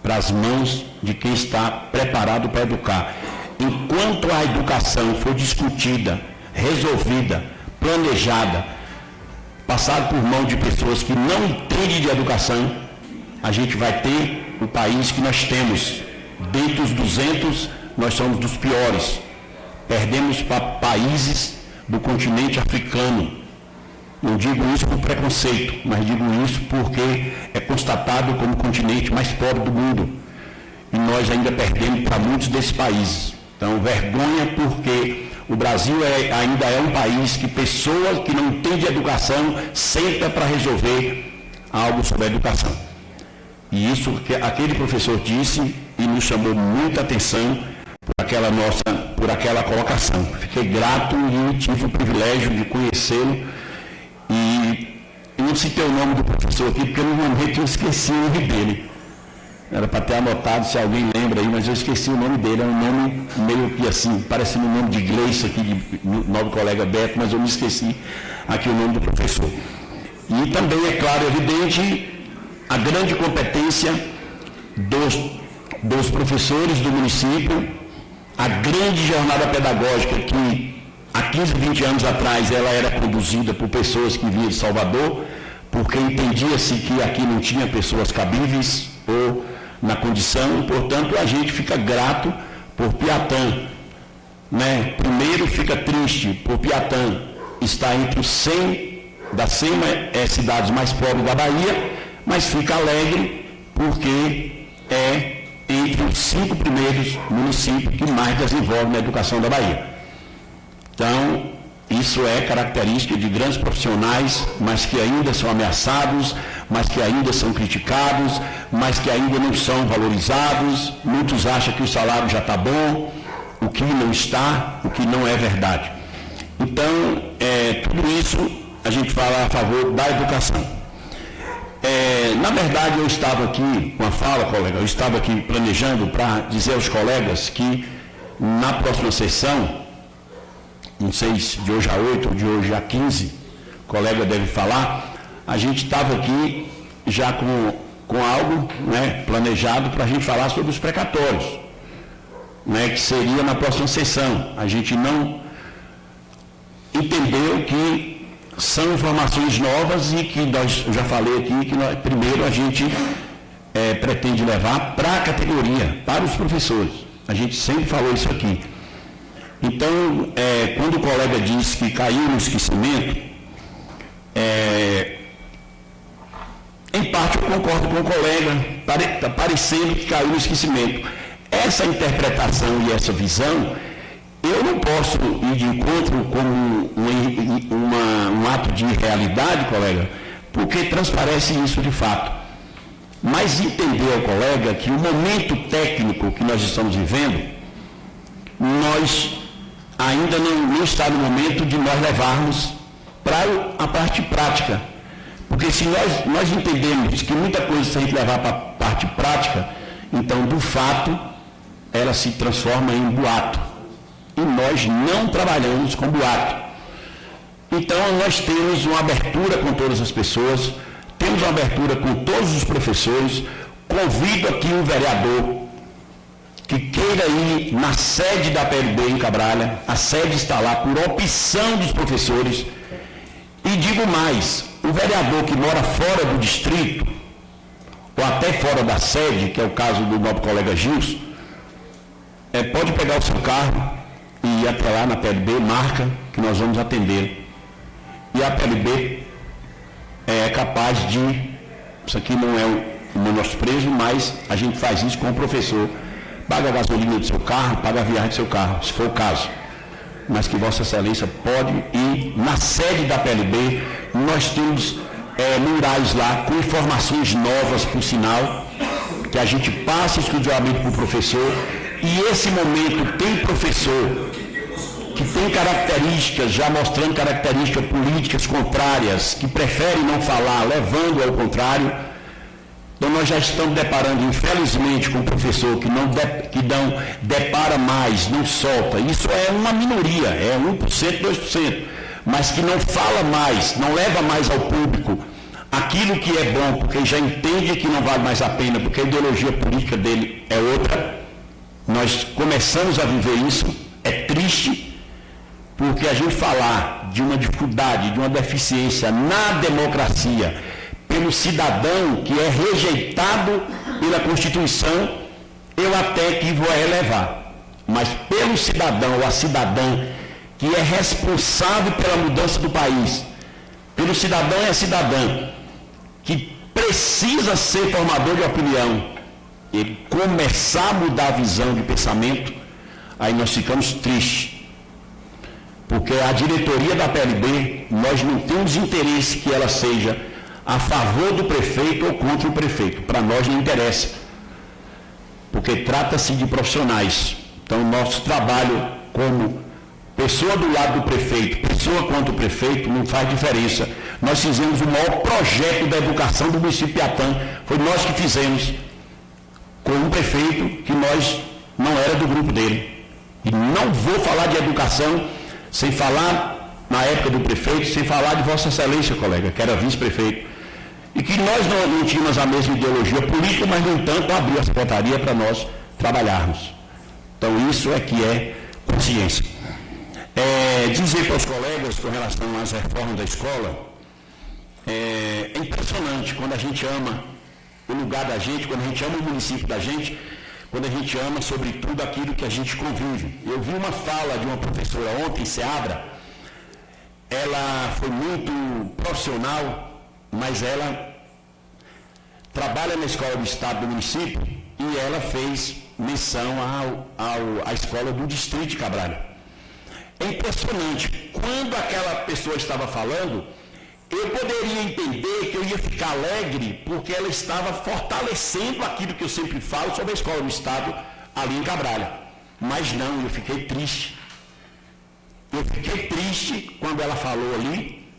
para as mãos de quem está preparado para educar. Enquanto a educação for discutida, resolvida, planejada, passado por mão de pessoas que não entendem de educação, a gente vai ter o país que nós temos. Dentre os 200, nós somos dos piores. Perdemos para países do continente africano. Não digo isso por preconceito, mas digo isso porque é constatado como o continente mais pobre do mundo. E nós ainda perdemos para muitos desses países. Então, vergonha, porque o Brasil ainda é um país que pessoas que não entendem de educação senta para resolver algo sobre a educação. E isso que aquele professor disse e nos chamou muita atenção por aquela colocação. Fiquei grato e tive o privilégio de conhecê-lo. E eu não citei o nome do professor aqui, porque no momento eu esqueci o nome dele. Era para ter anotado, se alguém lembra aí, mas eu esqueci o nome dele. É um nome meio que assim, parece um nome de inglês aqui, de novo colega Beto, mas eu me esqueci aqui o nome do professor. E também, é claro, evidente, a grande competência dos dos professores do município, a grande jornada pedagógica que há 15, 20 anos atrás ela era conduzida por pessoas que vinham de Salvador, porque entendia-se que aqui não tinha pessoas cabíveis ou na condição, portanto a gente fica grato por Piatã, né? Primeiro fica triste por Piatã estar entre os 100 das 100 cidades mais pobres da Bahia, mas fica alegre porque é entre os 5 primeiros municípios que mais desenvolvem na educação da Bahia. Então, isso é característica de grandes profissionais, mas que ainda são ameaçados, mas que ainda são criticados, mas que ainda não são valorizados. Muitos acham que o salário já está bom, o que não está, o que não é verdade. Então, tudo isso a gente fala a favor da educação. Na verdade, eu estava aqui com a fala, colega, eu estava aqui planejando para dizer aos colegas que na próxima sessão, não sei se de hoje a 8 ou de hoje a 15, o colega deve falar, a gente estava aqui já com algo, né, planejado para a gente falar sobre os precatórios, né, que seria na próxima sessão. A gente não entendeu que são informações novas e que eu já falei aqui que primeiro a gente pretende levar para a categoria, para os professores. A gente sempre falou isso aqui. Então, quando o colega diz que caiu no esquecimento, em parte eu concordo com o colega, está parecendo que caiu no esquecimento. Essa interpretação e essa visão, eu não posso ir de encontro como um ato de realidade, colega, porque transparece isso de fato. Mas entender ao colega que o momento técnico que nós estamos vivendo, nós ainda não está no momento de nós levarmos para a parte prática. Porque se nós entendemos que muita coisa se a gente levar para a parte prática, então, do fato, ela se transforma em boato. E nós não trabalhamos com boato. Então, nós temos uma abertura com todas as pessoas, temos uma abertura com todos os professores. Convido aqui o vereador que queira ir na sede da PLB em Cabralha, a sede está lá por opção dos professores. E digo mais, o vereador que mora fora do distrito, ou até fora da sede, que é o caso do nosso colega Gilson, pode pegar o seu carro e ir até lá na PLB, marca que nós vamos atender. E a PLB é capaz de, isso aqui não é um menosprezo, mas a gente faz isso com o professor. Paga a gasolina do seu carro, paga a viagem do seu carro, se for o caso. Mas que Vossa Excelência pode ir na sede da PLB, nós temos murais lá com informações novas, por sinal, que a gente passa exclusivamente para o professor. E esse momento tem professor que tem características, já mostrando características políticas contrárias, que preferem não falar, levando ao contrário. Então nós já estamos deparando, infelizmente, com um professor que não depara mais, não solta. Isso é uma minoria, é 1%, 2%, mas que não fala mais, não leva mais ao público aquilo que é bom, porque já entende que não vale mais a pena, porque a ideologia política dele é outra. Nós começamos a viver isso, é triste, porque a gente falar de uma dificuldade, de uma deficiência na democracia, pelo cidadão que é rejeitado pela Constituição, eu até que vou relevar. Mas pelo cidadão ou a cidadã que é responsável pela mudança do país, pelo cidadão e a cidadã que precisa ser formador de opinião, ele começar a mudar a visão de pensamento, aí nós ficamos tristes. Porque a diretoria da PLB, nós não temos interesse que ela seja a favor do prefeito ou contra o prefeito. Para nós não interessa. Porque trata-se de profissionais. Então, nosso trabalho como pessoa do lado do prefeito, pessoa contra o prefeito, não faz diferença. Nós fizemos o maior projeto da educação do município de Piatã. Foi nós que fizemos com um prefeito que nós não era do grupo dele. E não vou falar de educação sem falar, na época do prefeito, sem falar de Vossa Excelência, colega, que era vice-prefeito. e que nós não tínhamos a mesma ideologia política, mas, no entanto, abriu a secretaria para nós trabalharmos. Então, isso é que é consciência. Dizer para os colegas com relação às reformas da escola, é impressionante quando a gente ama o lugar da gente, quando a gente ama o município da gente, quando a gente ama, sobretudo, aquilo que a gente convive. Eu vi uma fala de uma professora ontem, Seabra, ela foi muito profissional, mas ela trabalha na escola do estado do município e ela fez menção à escola do distrito de Cabralha. É impressionante, quando aquela pessoa estava falando, eu poderia entender que eu ia ficar alegre porque ela estava fortalecendo aquilo que eu sempre falo sobre a escola do estado ali em Cabralha. Mas não, eu fiquei triste. Eu fiquei triste quando ela falou ali,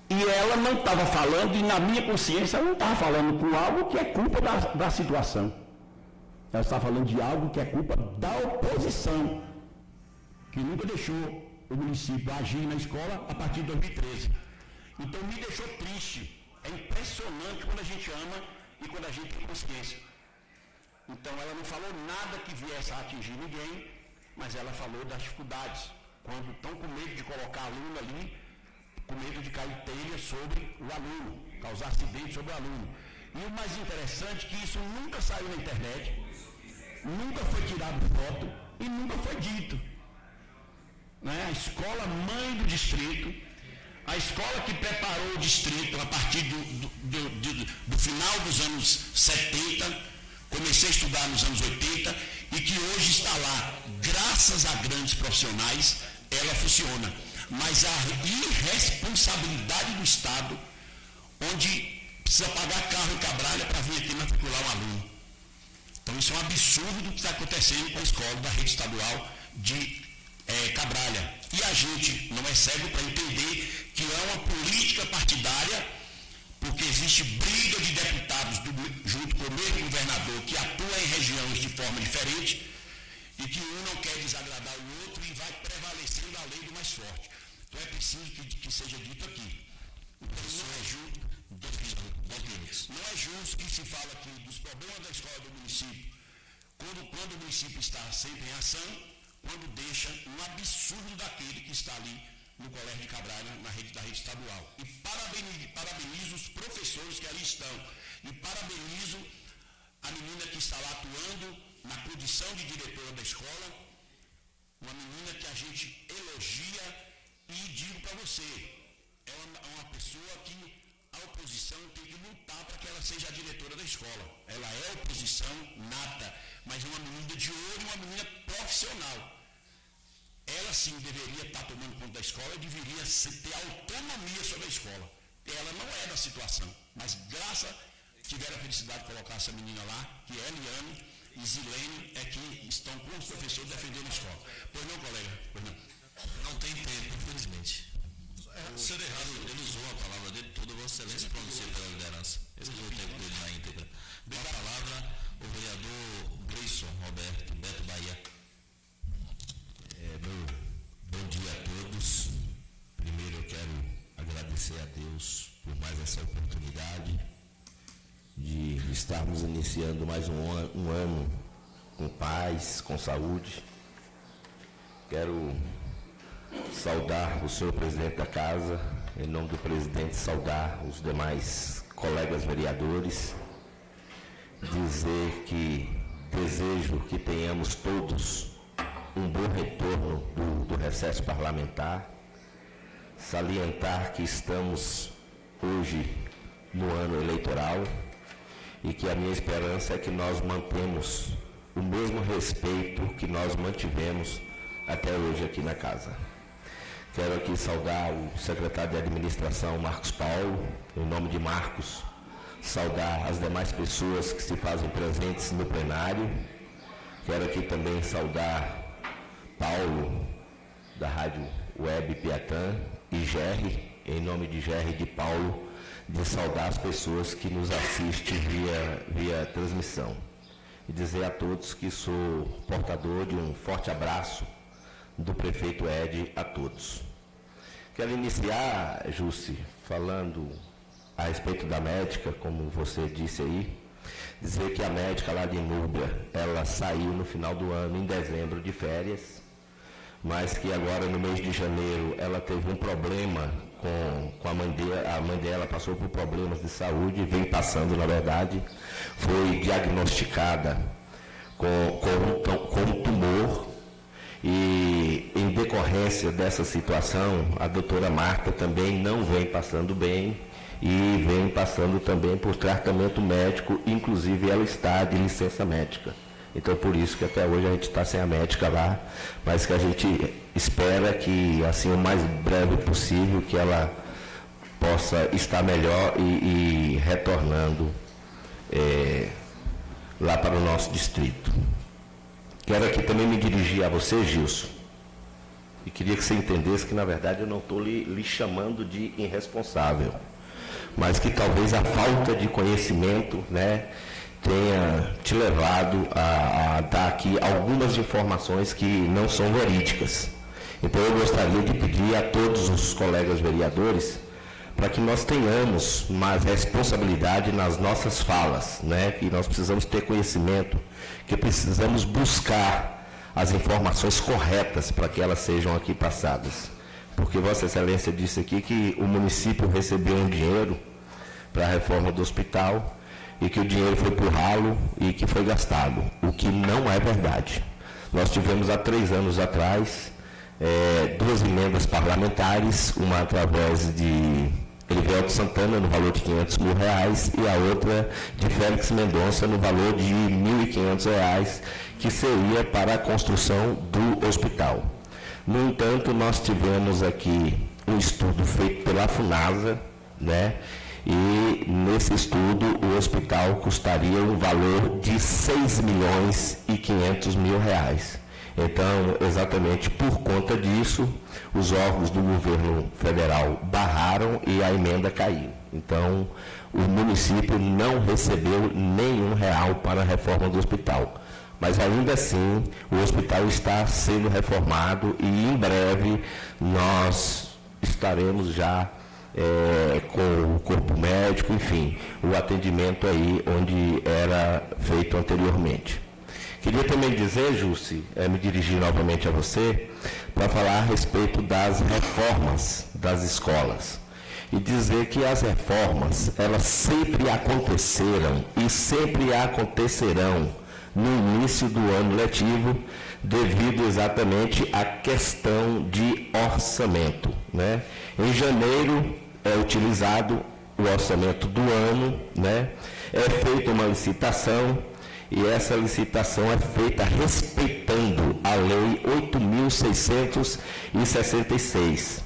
e ela não estava falando, e na minha consciência ela não estava falando com algo que é culpa da situação. Ela estava falando de algo que é culpa da oposição, que nunca deixou o município agir na escola a partir de 2013. Então me deixou triste. É impressionante quando a gente ama e quando a gente tem consciência. Então ela não falou nada que viesse a atingir ninguém, mas ela falou das dificuldades. Quando estão com medo de colocar aluno ali, com medo de cair telha sobre o aluno, causar acidente sobre o aluno. E o mais interessante é que isso nunca saiu na internet, nunca foi tirado foto e nunca foi dito. A escola mãe do distrito, a escola que preparou o distrito a partir do final dos anos 70, comecei a estudar nos anos 80 e que hoje está lá, graças a grandes profissionais, ela funciona. Mas a irresponsabilidade do Estado, onde precisa pagar carro em Cabralha para vir aqui matricular um aluno. Então isso é um absurdo que está acontecendo com a escola da rede estadual de Cabralha. E a gente não é cego para entender que é uma política partidária, porque existe briga de deputados junto com o mesmo governador que atua em regiões de forma diferente e que um não quer desagradar o outro e vai prevalecendo a lei do mais forte. Então é preciso que seja dito aqui. Então, não é justo que se fala aqui dos problemas da escola do município, quando o município está sempre em ação, quando deixa um absurdo daquele que está ali no Colégio de Cabralha, da rede estadual. E parabenizo os professores que ali estão. E parabenizo a menina que está lá atuando na condição de diretora da escola, uma menina que a gente elogia e digo para você, é uma pessoa que a oposição tem que lutar para que ela seja a diretora da escola. Ela é oposição nata, mas é uma menina de ouro, uma menina profissional. Ela sim deveria estar tomando conta da escola e deveria ter autonomia sobre a escola. Ela não é da situação, mas tiveram a felicidade de colocar essa menina lá, que é Eliane e Zilene, é que estão com os professores defendendo a escola. Pois não, colega? Pois não. Não tem tempo, infelizmente. Ser errado, ele usou a palavra dele toda, Vossa Excelência pronuncia pela liderança. Ele usou o tempo dele na íntegra. Com a palavra, o vereador Grayson Roberto, Beto Bahia. Bom dia a todos. Primeiro eu quero agradecer a Deus por mais essa oportunidade de estarmos iniciando mais um ano com paz, com saúde. Quero saudar o senhor presidente da casa, em nome do presidente, saudar os demais colegas vereadores, dizer que desejo que tenhamos todos um bom retorno do recesso parlamentar, salientar que estamos hoje no ano eleitoral e que a minha esperança é que nós mantemos o mesmo respeito que nós mantivemos até hoje aqui na casa. Quero aqui saudar o secretário de administração, Marcos Paulo, em nome de Marcos, saudar as demais pessoas que se fazem presentes no plenário. Quero aqui também saudar Paulo, da Rádio Web Piatã, e Gerry, em nome de Gerry e de Paulo, de saudar as pessoas que nos assistem via transmissão. E dizer a todos que sou portador de um forte abraço do prefeito Ed a todos. Quero iniciar, Jussi, falando a respeito da médica, como você disse aí, dizer que a médica lá de Núbia, ela saiu no final do ano, em dezembro, de férias, mas que agora no mês de janeiro ela teve um problema com a mãe dela passou por problemas de saúde, vem passando na verdade, foi diagnosticada com um tumor, e em decorrência dessa situação, a doutora Marta também não vem passando bem e vem passando também por tratamento médico, inclusive ela está de licença médica. Então, por isso que até hoje a gente está sem a médica lá, mas que a gente espera que, assim, o mais breve possível, que ela possa estar melhor e retornando lá para o nosso distrito. Quero aqui também me dirigir a você, Gilson, e queria que você entendesse que, na verdade, eu não estou lhe chamando de irresponsável, mas que talvez a falta de conhecimento, né, tenha te levado a dar aqui algumas informações que não são verídicas. Então eu gostaria de pedir a todos os colegas vereadores para que nós tenhamos mais responsabilidade nas nossas falas, né? Que nós precisamos ter conhecimento, que precisamos buscar as informações corretas para que elas sejam aqui passadas. Porque Vossa Excelência disse aqui que o município recebeu um dinheiro para a reforma do hospital, e que o dinheiro foi para o ralo e que foi gastado, o que não é verdade. Nós tivemos há 3 anos atrás 2 emendas parlamentares, uma através de Elivelto Santana no valor de R$500 mil e a outra de Félix Mendonça no valor de R$1.500, que seria para a construção do hospital. No entanto, nós tivemos aqui um estudo feito pela FUNASA, né? E nesse estudo o hospital custaria um valor de R$6.500.000. Então, exatamente por conta disso, os órgãos do governo federal barraram e a emenda caiu. Então, o município não recebeu nenhum real para a reforma do hospital. Mas ainda assim, o hospital está sendo reformado e em breve nós estaremos já com o corpo médico, enfim, o atendimento aí onde era feito anteriormente. Queria também dizer, Jussi, me dirigir novamente a você, para falar a respeito das reformas das escolas. E dizer que as reformas, elas sempre aconteceram e sempre acontecerão no início do ano letivo, devido exatamente à questão de orçamento, né? Em janeiro é utilizado o orçamento do ano, né? É feita uma licitação e essa licitação é feita respeitando a Lei 8.666,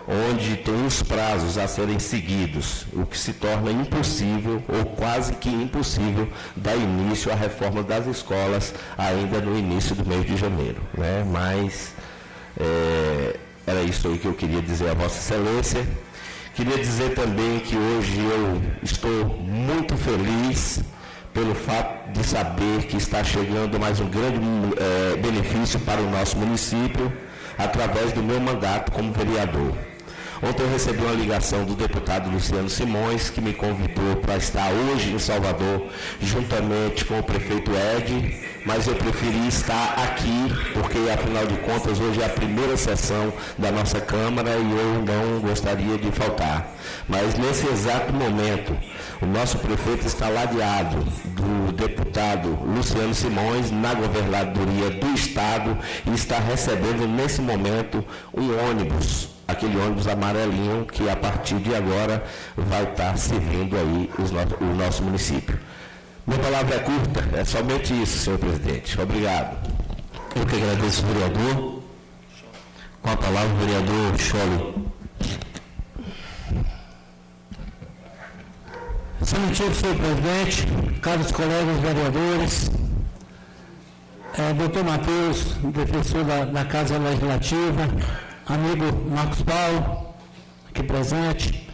onde tem os prazos a serem seguidos, o que se torna impossível, ou quase que impossível, dar início à reforma das escolas ainda no início do mês de janeiro, né? Mas era isso aí que eu queria dizer a Vossa Excelência. Queria dizer também que hoje eu estou muito feliz pelo fato de saber que está chegando mais um grande benefício para o nosso município, através do meu mandato como vereador. Ontem eu recebi uma ligação do deputado Luciano Simões, que me convidou para estar hoje em Salvador, juntamente com o prefeito Ed, mas eu preferi estar aqui, porque, afinal de contas, hoje é a primeira sessão da nossa Câmara e eu não gostaria de faltar. Mas, nesse exato momento, o nosso prefeito está ladeado do deputado Luciano Simões na governadoria do Estado e está recebendo, nesse momento, um ônibus, aquele ônibus amarelinho que a partir de agora vai estar servindo aí o nosso município. Minha palavra é curta, é somente isso, senhor presidente. Obrigado. Eu que agradeço, vereador. Com a palavra, o vereador Scholle. Excelentíssimo senhor presidente, caros colegas vereadores, doutor Matheus, defensor da Casa Legislativa, amigo Marcos Paulo, aqui presente.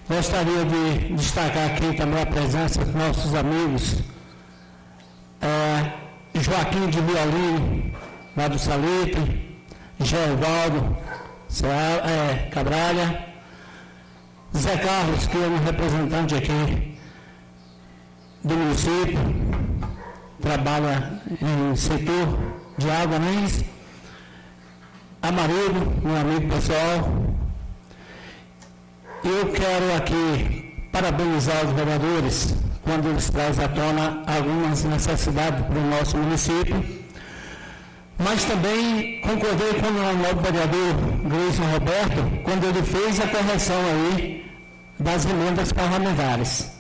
Gostaria de destacar aqui também a presença dos nossos amigos Joaquim de Violino, lá do Salitre, Gervaldo Cabralha, Zé Carlos, que é um representante aqui do município, trabalha em setor de água, mas Amarildo, meu amigo pessoal. Eu quero aqui parabenizar os vereadores quando eles trazem à tona algumas necessidades para o nosso município, mas também concordei com o novo vereador Gleison Roberto quando ele fez a correção aí das emendas parlamentares.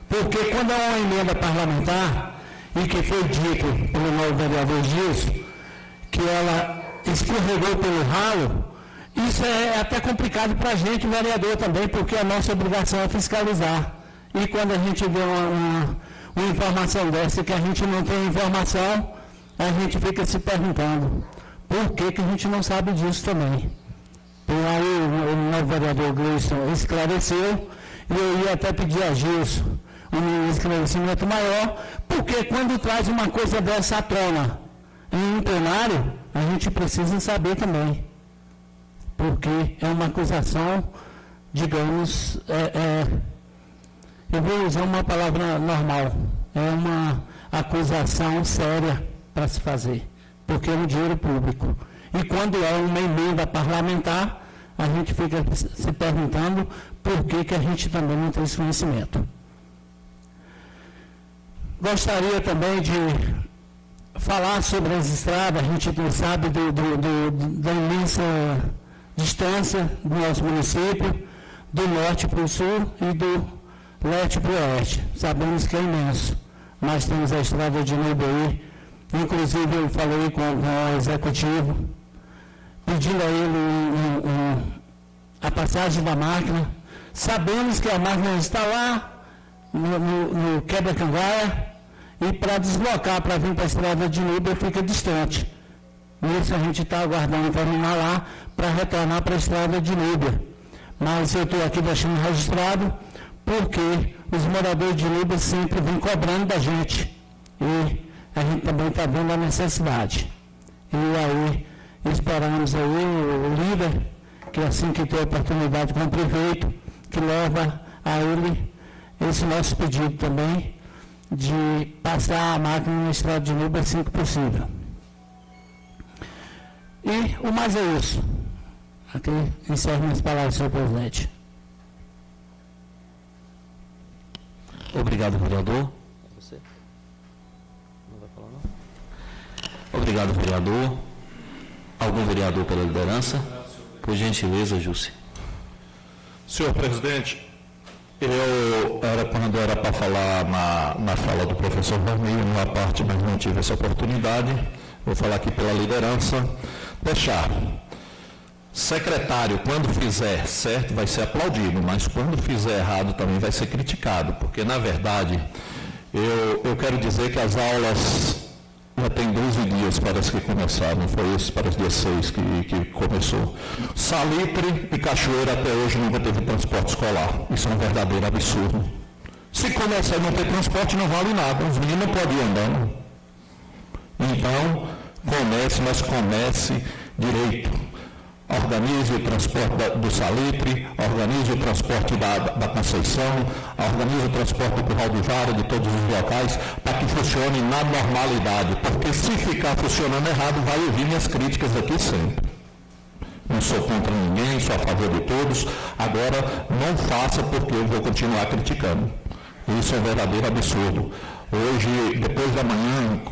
Porque quando é uma emenda parlamentar, e que foi dito pelo novo vereador Gilson, que ela escorregou pelo ralo, isso é até complicado para a gente, vereador, também, porque a nossa obrigação é fiscalizar. E quando a gente vê uma informação dessa, que a gente não tem informação, a gente fica se perguntando por que a gente não sabe disso também. E aí o novo vereador Gleison esclareceu, e eu ia até pedir a Gilson um esclarecimento maior, porque quando traz uma coisa dessa à tona em um plenário, a gente precisa saber também. Porque é uma acusação, digamos, eu vou usar uma palavra normal, é uma acusação séria para se fazer, porque é um dinheiro público. E quando é uma emenda parlamentar, a gente fica se perguntando por que a gente também não tem esse conhecimento. Gostaria também de falar sobre as estradas. A gente não sabe da imensa distância do nosso município, do norte para o sul e do leste para o oeste. Sabemos que é imenso. Nós temos a estrada de Nubaí, inclusive eu falei com o executivo, pedindo a ele a passagem da máquina. Sabemos que a máquina está lá no Quebra-Cangaia, e para deslocar, para vir para a estrada de Nubaí, fica distante. Isso a gente está aguardando terminar lá para retornar para a estrada de Nubaí. Mas eu estou aqui deixando registrado porque os moradores de Nubaí sempre vêm cobrando da gente. E a gente também está vendo a necessidade. E aí esperamos aí o líder, que assim que tem a oportunidade com o prefeito, que leva a ele esse nosso pedido também, de passar a máquina na estrada de Nubaí assim que possível. E o mais é isso. Aqui encerro minhas palavras, senhor presidente. Obrigado, vereador. Você? Não vai falar, não? Obrigado, vereador. Algum vereador pela liderança? Por gentileza, Júcio. Senhor presidente, quando era para falar na fala do professor Vermelho, numa parte, mas não tive essa oportunidade, vou falar aqui pela liderança, deixar. Secretário, quando fizer certo, vai ser aplaudido, mas quando fizer errado também vai ser criticado, porque, na verdade, eu quero dizer que as aulas já tem 12 dias, parece que começaram, não foi isso, para os dias 6 que começou. Salitre e Cachoeira até hoje nunca teve transporte escolar. Isso é um verdadeiro absurdo. Se começar a não ter transporte, não vale nada. Os meninos não podem ir andando. Então, comece direito. Organize o transporte do Salitre, organize o transporte da Conceição, organize o transporte do Curral do Vara, de todos os locais, para que funcione na normalidade, porque se ficar funcionando errado, vai ouvir minhas críticas aqui sempre. Não sou contra ninguém, sou a favor de todos, agora não faça porque eu vou continuar criticando. Isso é um verdadeiro absurdo. Hoje, depois da manhã,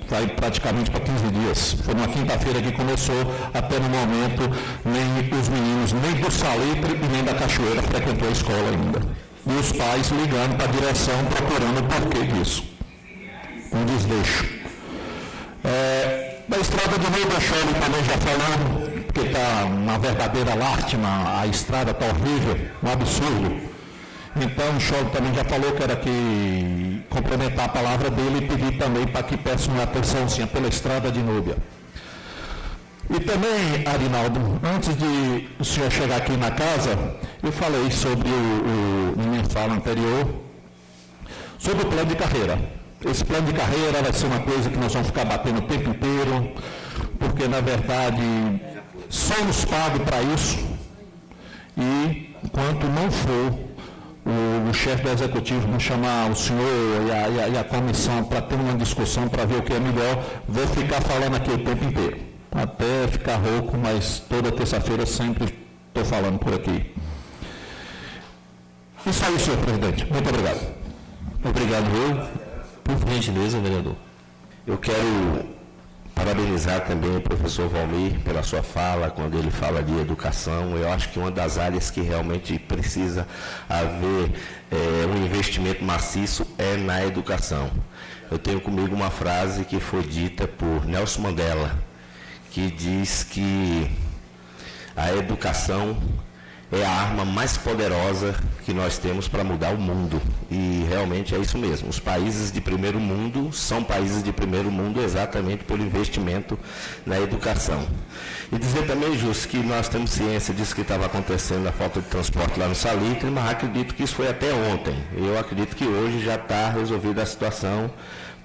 vai praticamente para 15 dias. Foi uma quinta-feira que começou, até no momento, nem os meninos, nem do Salitre e nem da Cachoeira frequentou a escola ainda. E os pais ligando para a direção, procurando o porquê disso. Um desleixo. Da estrada de Nubaí, Chole também já falando, porque está uma verdadeira lástima, a estrada está horrível, um absurdo. Então, o Chole também já falou que era que complementar a palavra dele e pedir também para que peçam uma atençãozinha pela estrada de Núbia. E também, Arinaldo, antes de o senhor chegar aqui na casa, eu falei sobre na minha fala anterior, sobre o plano de carreira. Esse plano de carreira vai ser uma coisa que nós vamos ficar batendo o tempo inteiro, porque, na verdade, somos pagos para isso e enquanto não for o chefe do executivo me chamar o senhor e a comissão para ter uma discussão para ver o que é melhor, vou ficar falando aqui o tempo inteiro, até ficar rouco, mas toda terça-feira sempre estou falando por aqui. Isso aí, senhor presidente. Muito obrigado. Obrigado, eu. Por gentileza, vereador. Eu quero parabenizar também o professor Valmir pela sua fala, quando ele fala de educação. Eu acho que uma das áreas que realmente precisa haver um investimento maciço é na educação. Eu tenho comigo uma frase que foi dita por Nelson Mandela, que diz que a educação é a arma mais poderosa que nós temos para mudar o mundo. E realmente é isso mesmo. Os países de primeiro mundo são países de primeiro mundo exatamente pelo investimento na educação. E dizer também, Justo, que nós temos ciência disso que estava acontecendo, a falta de transporte lá no Salitre, mas acredito que isso foi até ontem. Eu acredito que hoje já está resolvida a situação,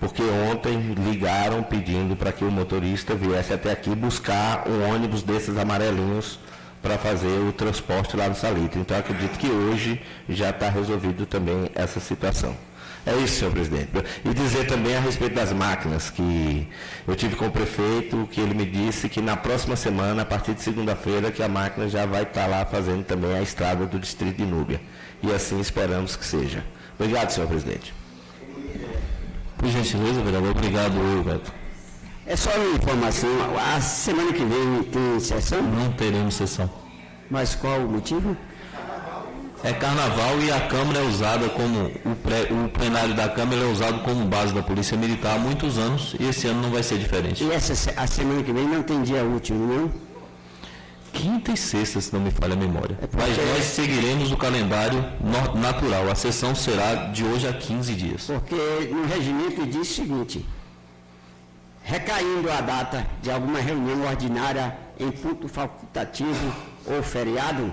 porque ontem ligaram pedindo para que o motorista viesse até aqui buscar um ônibus desses amarelinhos para fazer o transporte lá no Salitre. Então, acredito que hoje já está resolvido também essa situação. É isso, senhor presidente. E dizer também a respeito das máquinas, que eu tive com o prefeito, que ele me disse que na próxima semana, a partir de segunda-feira, que a máquina já vai estar lá fazendo também a estrada do distrito de Núbia. E assim esperamos que seja. Obrigado, senhor presidente. Por gentileza, vereador. Obrigado, Beto. É só uma informação, a semana que vem tem sessão? Não teremos sessão. Mas qual o motivo? É carnaval e a Câmara é usada como, o plenário da Câmara é usado como base da Polícia Militar há muitos anos e esse ano não vai ser diferente. E a semana que vem não tem dia útil, não? Quinta e sexta, se não me falha a memória. Mas nós seguiremos o calendário natural. A sessão será de hoje a 15 dias. Porque no regimento diz o seguinte: recaindo a data de alguma reunião ordinária em ponto facultativo ou feriado,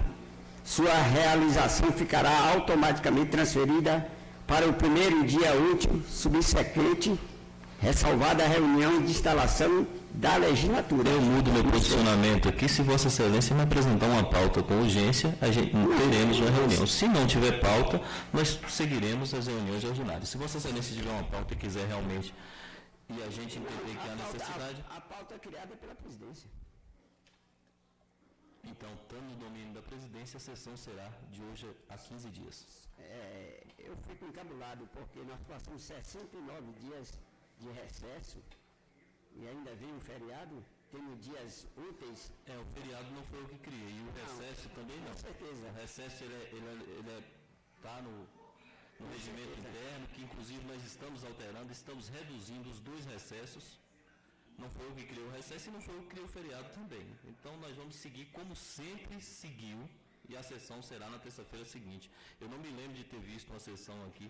sua realização ficará automaticamente transferida para o primeiro dia útil subsequente, ressalvada a reunião de instalação da legislatura. Eu mudo meu posicionamento aqui. Se Vossa Excelência me apresentar uma pauta com urgência, teremos uma reunião. Se não tiver pauta, nós seguiremos as reuniões ordinárias. Se Vossa Excelência tiver uma pauta e quiser realmente e a gente entender que há necessidade. A pauta é criada pela presidência. Então, estando no domínio da presidência, a sessão será de hoje a 15 dias. Eu fico encabulado porque nós passamos 69 dias de recesso e ainda vem um feriado, temos dias úteis. O feriado não foi eu que criei, e o recesso também não. Com certeza. O recesso ele está no regimento interno, que inclusive nós estamos alterando, estamos reduzindo os 2 recessos. Não foi eu que criei o recesso e não foi eu que criei o feriado também. Então nós vamos seguir como sempre seguiu e a sessão será na terça-feira seguinte. Eu não me lembro de ter visto uma sessão aqui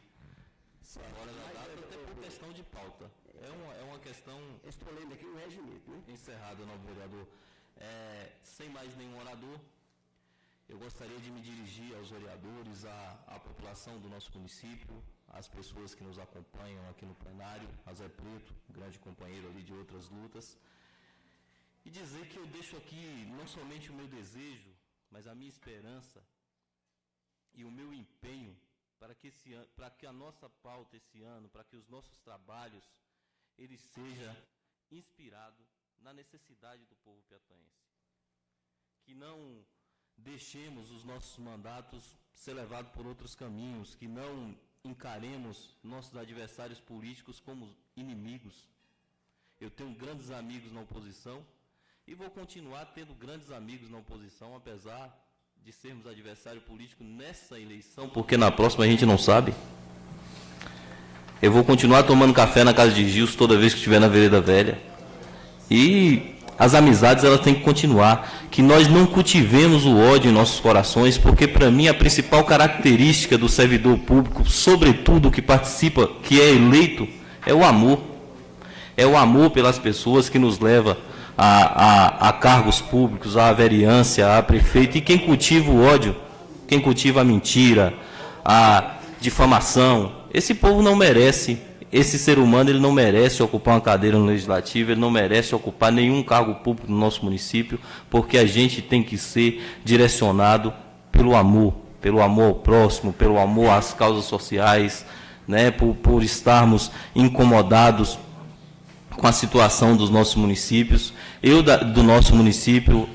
fora da data, até por questão de pauta. É uma questão... Estou lendo aqui o regimento, né? Encerrado, novo vereador. Sem mais nenhum orador, eu gostaria de me dirigir aos vereadores, à população do nosso município, às pessoas que nos acompanham aqui no plenário, a Zé Preto, grande companheiro ali de outras lutas, e dizer que eu deixo aqui não somente o meu desejo, mas a minha esperança e o meu empenho para que a nossa pauta esse ano, para que os nossos trabalhos, ele seja inspirado na necessidade do povo piauiense. Que não deixemos os nossos mandatos ser levados por outros caminhos, que não encaremos nossos adversários políticos como inimigos. Eu tenho grandes amigos na oposição e vou continuar tendo grandes amigos na oposição, apesar de sermos adversário político nessa eleição, porque na próxima a gente não sabe. Eu vou continuar tomando café na casa de Gilson toda vez que estiver na Vereda Velha. E as amizades, elas têm que continuar. Que nós não cultivemos o ódio em nossos corações, porque, para mim, a principal característica do servidor público, sobretudo que participa, que é eleito, é o amor. É o amor pelas pessoas que nos leva a cargos públicos, à vereança, a prefeito. E quem cultiva o ódio, quem cultiva a mentira, a difamação, esse povo não merece. Esse ser humano, ele não merece ocupar uma cadeira no legislativo, ele não merece ocupar nenhum cargo público no nosso município, porque a gente tem que ser direcionado pelo amor. pelo amor ao próximo, pelo amor às causas sociais, né, por estarmos incomodados com a situação dos nossos municípios. Do nosso município,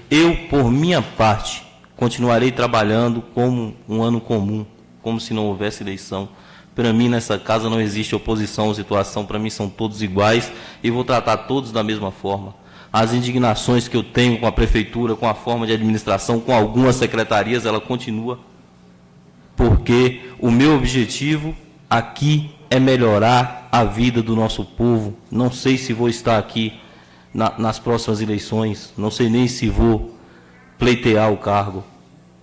por minha parte, continuarei trabalhando como um ano comum, como se não houvesse eleição. Para mim, nessa casa, não existe oposição ou situação, para mim são todos iguais e vou tratar todos da mesma forma. As indignações que eu tenho com a prefeitura, com a forma de administração, com algumas secretarias, ela continua, porque o meu objetivo aqui é melhorar a vida do nosso povo. Não sei se vou estar aqui nas próximas eleições, não sei nem se vou pleitear o cargo.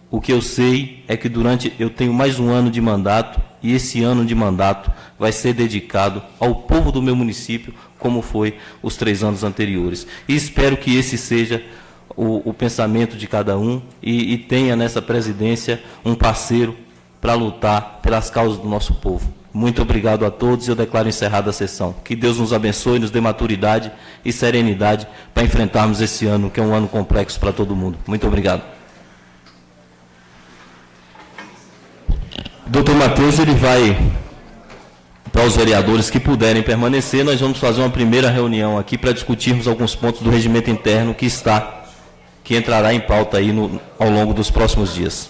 O que eu sei é que eu tenho mais um ano de mandato, e esse ano de mandato vai ser dedicado ao povo do meu município, como foi os 3 anos anteriores. E espero que esse seja o pensamento de cada um e tenha nessa presidência um parceiro para lutar pelas causas do nosso povo. Muito obrigado a todos e eu declaro encerrada a sessão. Que Deus nos abençoe, nos dê maturidade e serenidade para enfrentarmos esse ano, que é um ano complexo para todo mundo. Muito obrigado. Doutor Matheus, ele vai, para os vereadores que puderem permanecer, nós vamos fazer uma primeira reunião aqui para discutirmos alguns pontos do regimento interno que entrará em pauta aí ao longo dos próximos dias.